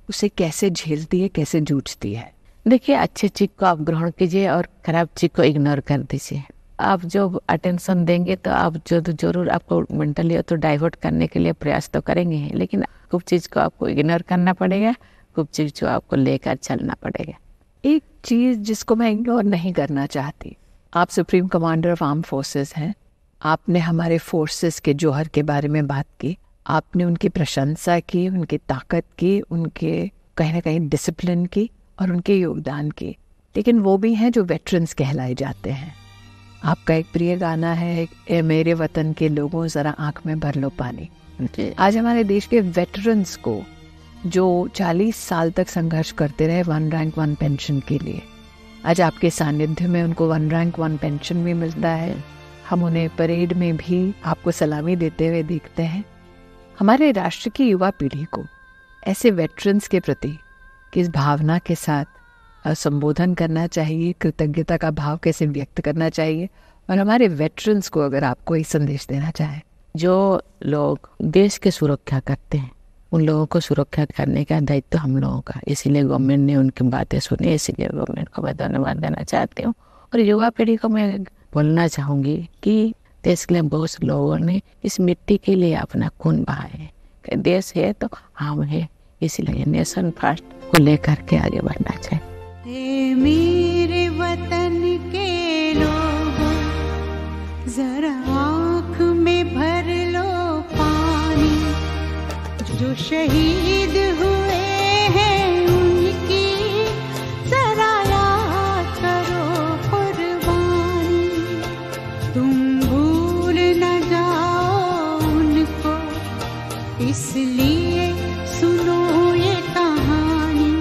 उसे कैसे झेलती है, कैसे जूझती है? देखिए, अच्छे चीज को आप ग्रहण कीजिए और खराब चीज को इग्नोर कर दीजिए। आप जो अटेंशन देंगे तो आप जो जरूर आपको मेंटली तो डाइवर्ट करने के लिए प्रयास तो करेंगे, लेकिन कुछ चीज को आपको इग्नोर करना पड़ेगा, कुछ चीज जो आपको लेकर चलना पड़ेगा। एक चीज जिसको मैं इग्नोर नहीं करना चाहती, आप supreme commander of arm forces हैं। आपने हमारे फोर्सेस के जौहर के बारे में बात की, आपने उनकी प्रशंसा की, उनकी ताकत की, उनके कहीं ना कहीं डिसिप्लिन की और उनके योगदान की, लेकिन वो भी हैं जो वेटरन्स कहलाए जाते हैं। आपका एक प्रिय गाना है, ए मेरे वतन के लोगों जरा आंख में भर लो पानी। आज हमारे देश के वेटरन्स को जो 40 साल तक संघर्ष करते रहे 1 रैंक 1 पेंशन के लिए, आज आपके सानिध्य में उनको 1 रैंक 1 पेंशन भी मिलता है। हम उन्हें परेड में भी आपको सलामी देते हुए देखते हैं। हमारे राष्ट्र की युवा पीढ़ी को ऐसे वेटरन्स के प्रति किस भावना के साथ संबोधन करना चाहिए, कृतज्ञता का भाव कैसे व्यक्त करना चाहिए, और हमारे वेटरन्स को अगर आप कोई संदेश देना चाहें? जो लोग देश की सुरक्षा करते हैं उन लोगों को सुरक्षा करने का दायित्व हम लोगों का, इसीलिए गवर्नमेंट ने उनकी बातें सुनी, इसीलिए गवर्नमेंट को मैं धन्यवाद देना चाहती हूँ। और युवा पीढ़ी को मैं बोलना चाहूँगी कि देश के लिए बहुत लोगों ने इस मिट्टी के लिए अपना खून बहाया है। देश है तो हम है, इसीलिए नेशन फर्स्ट को लेकर के आगे बढ़ना चाहिए। मेरे वतन के लोगों जरा आँख में भर लो पानी, जो शहीद हुए हैं उनकी जरा याद करो कुर्बानी। तुम भूल न जाओ उनको, इसलिए सुनो ये कहानी,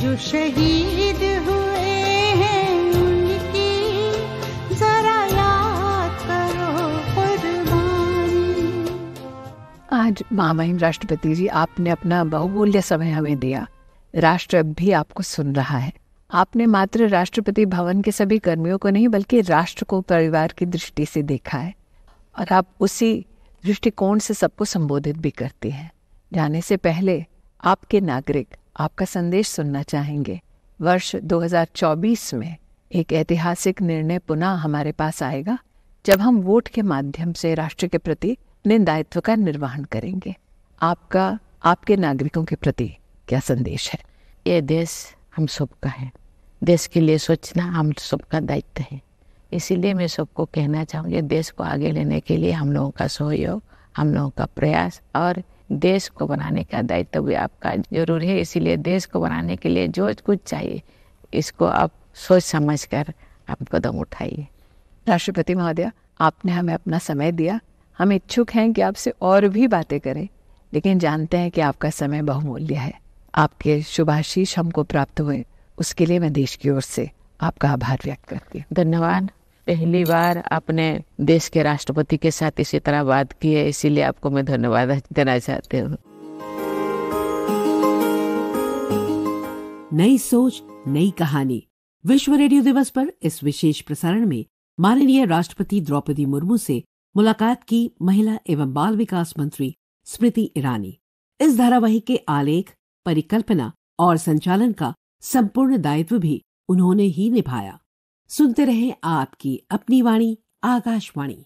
जो शहीद हुए हैं उनकी जरा याद करो कुर्बानी। आज महामहिम राष्ट्रपति जी, आपने अपना बहुमूल्य समय हमें दिया। राष्ट्र अब भी आपको सुन रहा है। आपने मात्र राष्ट्रपति भवन के सभी कर्मियों को नहीं बल्कि राष्ट्र को परिवार की दृष्टि से देखा है, और आप उसी दृष्टिकोण से सबको संबोधित भी करती हैं। जाने से पहले आपके नागरिक आपका संदेश सुनना चाहेंगे। वर्ष 2024 में एक ऐतिहासिक निर्णय पुनः हमारे पास आएगा, जब हम वोट के माध्यम से राष्ट्र के प्रति अपने दायित्व का निर्वहन करेंगे। आपका आपके नागरिकों के प्रति क्या संदेश है? ये देश हम सबका है, देश के लिए सोचना हम सबका दायित्व है। इसीलिए मैं सबको कहना चाहूँगी, देश को आगे लेने के लिए हम लोगों का सहयोग, हम लोगों का प्रयास और देश को बनाने का दायित्व भी आपका जरूर है। इसीलिए देश को बनाने के लिए जो कुछ चाहिए इसको आप सोच समझ कर आप कदम उठाइए। राष्ट्रपति महोदया, आपने हमें अपना समय दिया। हम इच्छुक हैं कि आपसे और भी बातें करें, लेकिन जानते हैं कि आपका समय बहुमूल्य है। आपके शुभाशीष हमको प्राप्त हुए, उसके लिए मैं देश की ओर से आपका आभार व्यक्त करती हूँ। धन्यवाद। पहली बार आपने देश के राष्ट्रपति के साथ इसी तरह बात की है, इसीलिए आपको मैं धन्यवाद देना चाहती हूँ। नई सोच नई कहानी। विश्व रेडियो दिवस पर इस विशेष प्रसारण में माननीय राष्ट्रपति द्रौपदी मुर्मू से मुलाकात की महिला एवं बाल विकास मंत्री स्मृति ईरानी। इस धारावाहिक के आलेख, परिकल्पना और संचालन का संपूर्ण दायित्व भी उन्होंने ही निभाया। सुनते रहें आपकी अपनी वाणी, आकाशवाणी।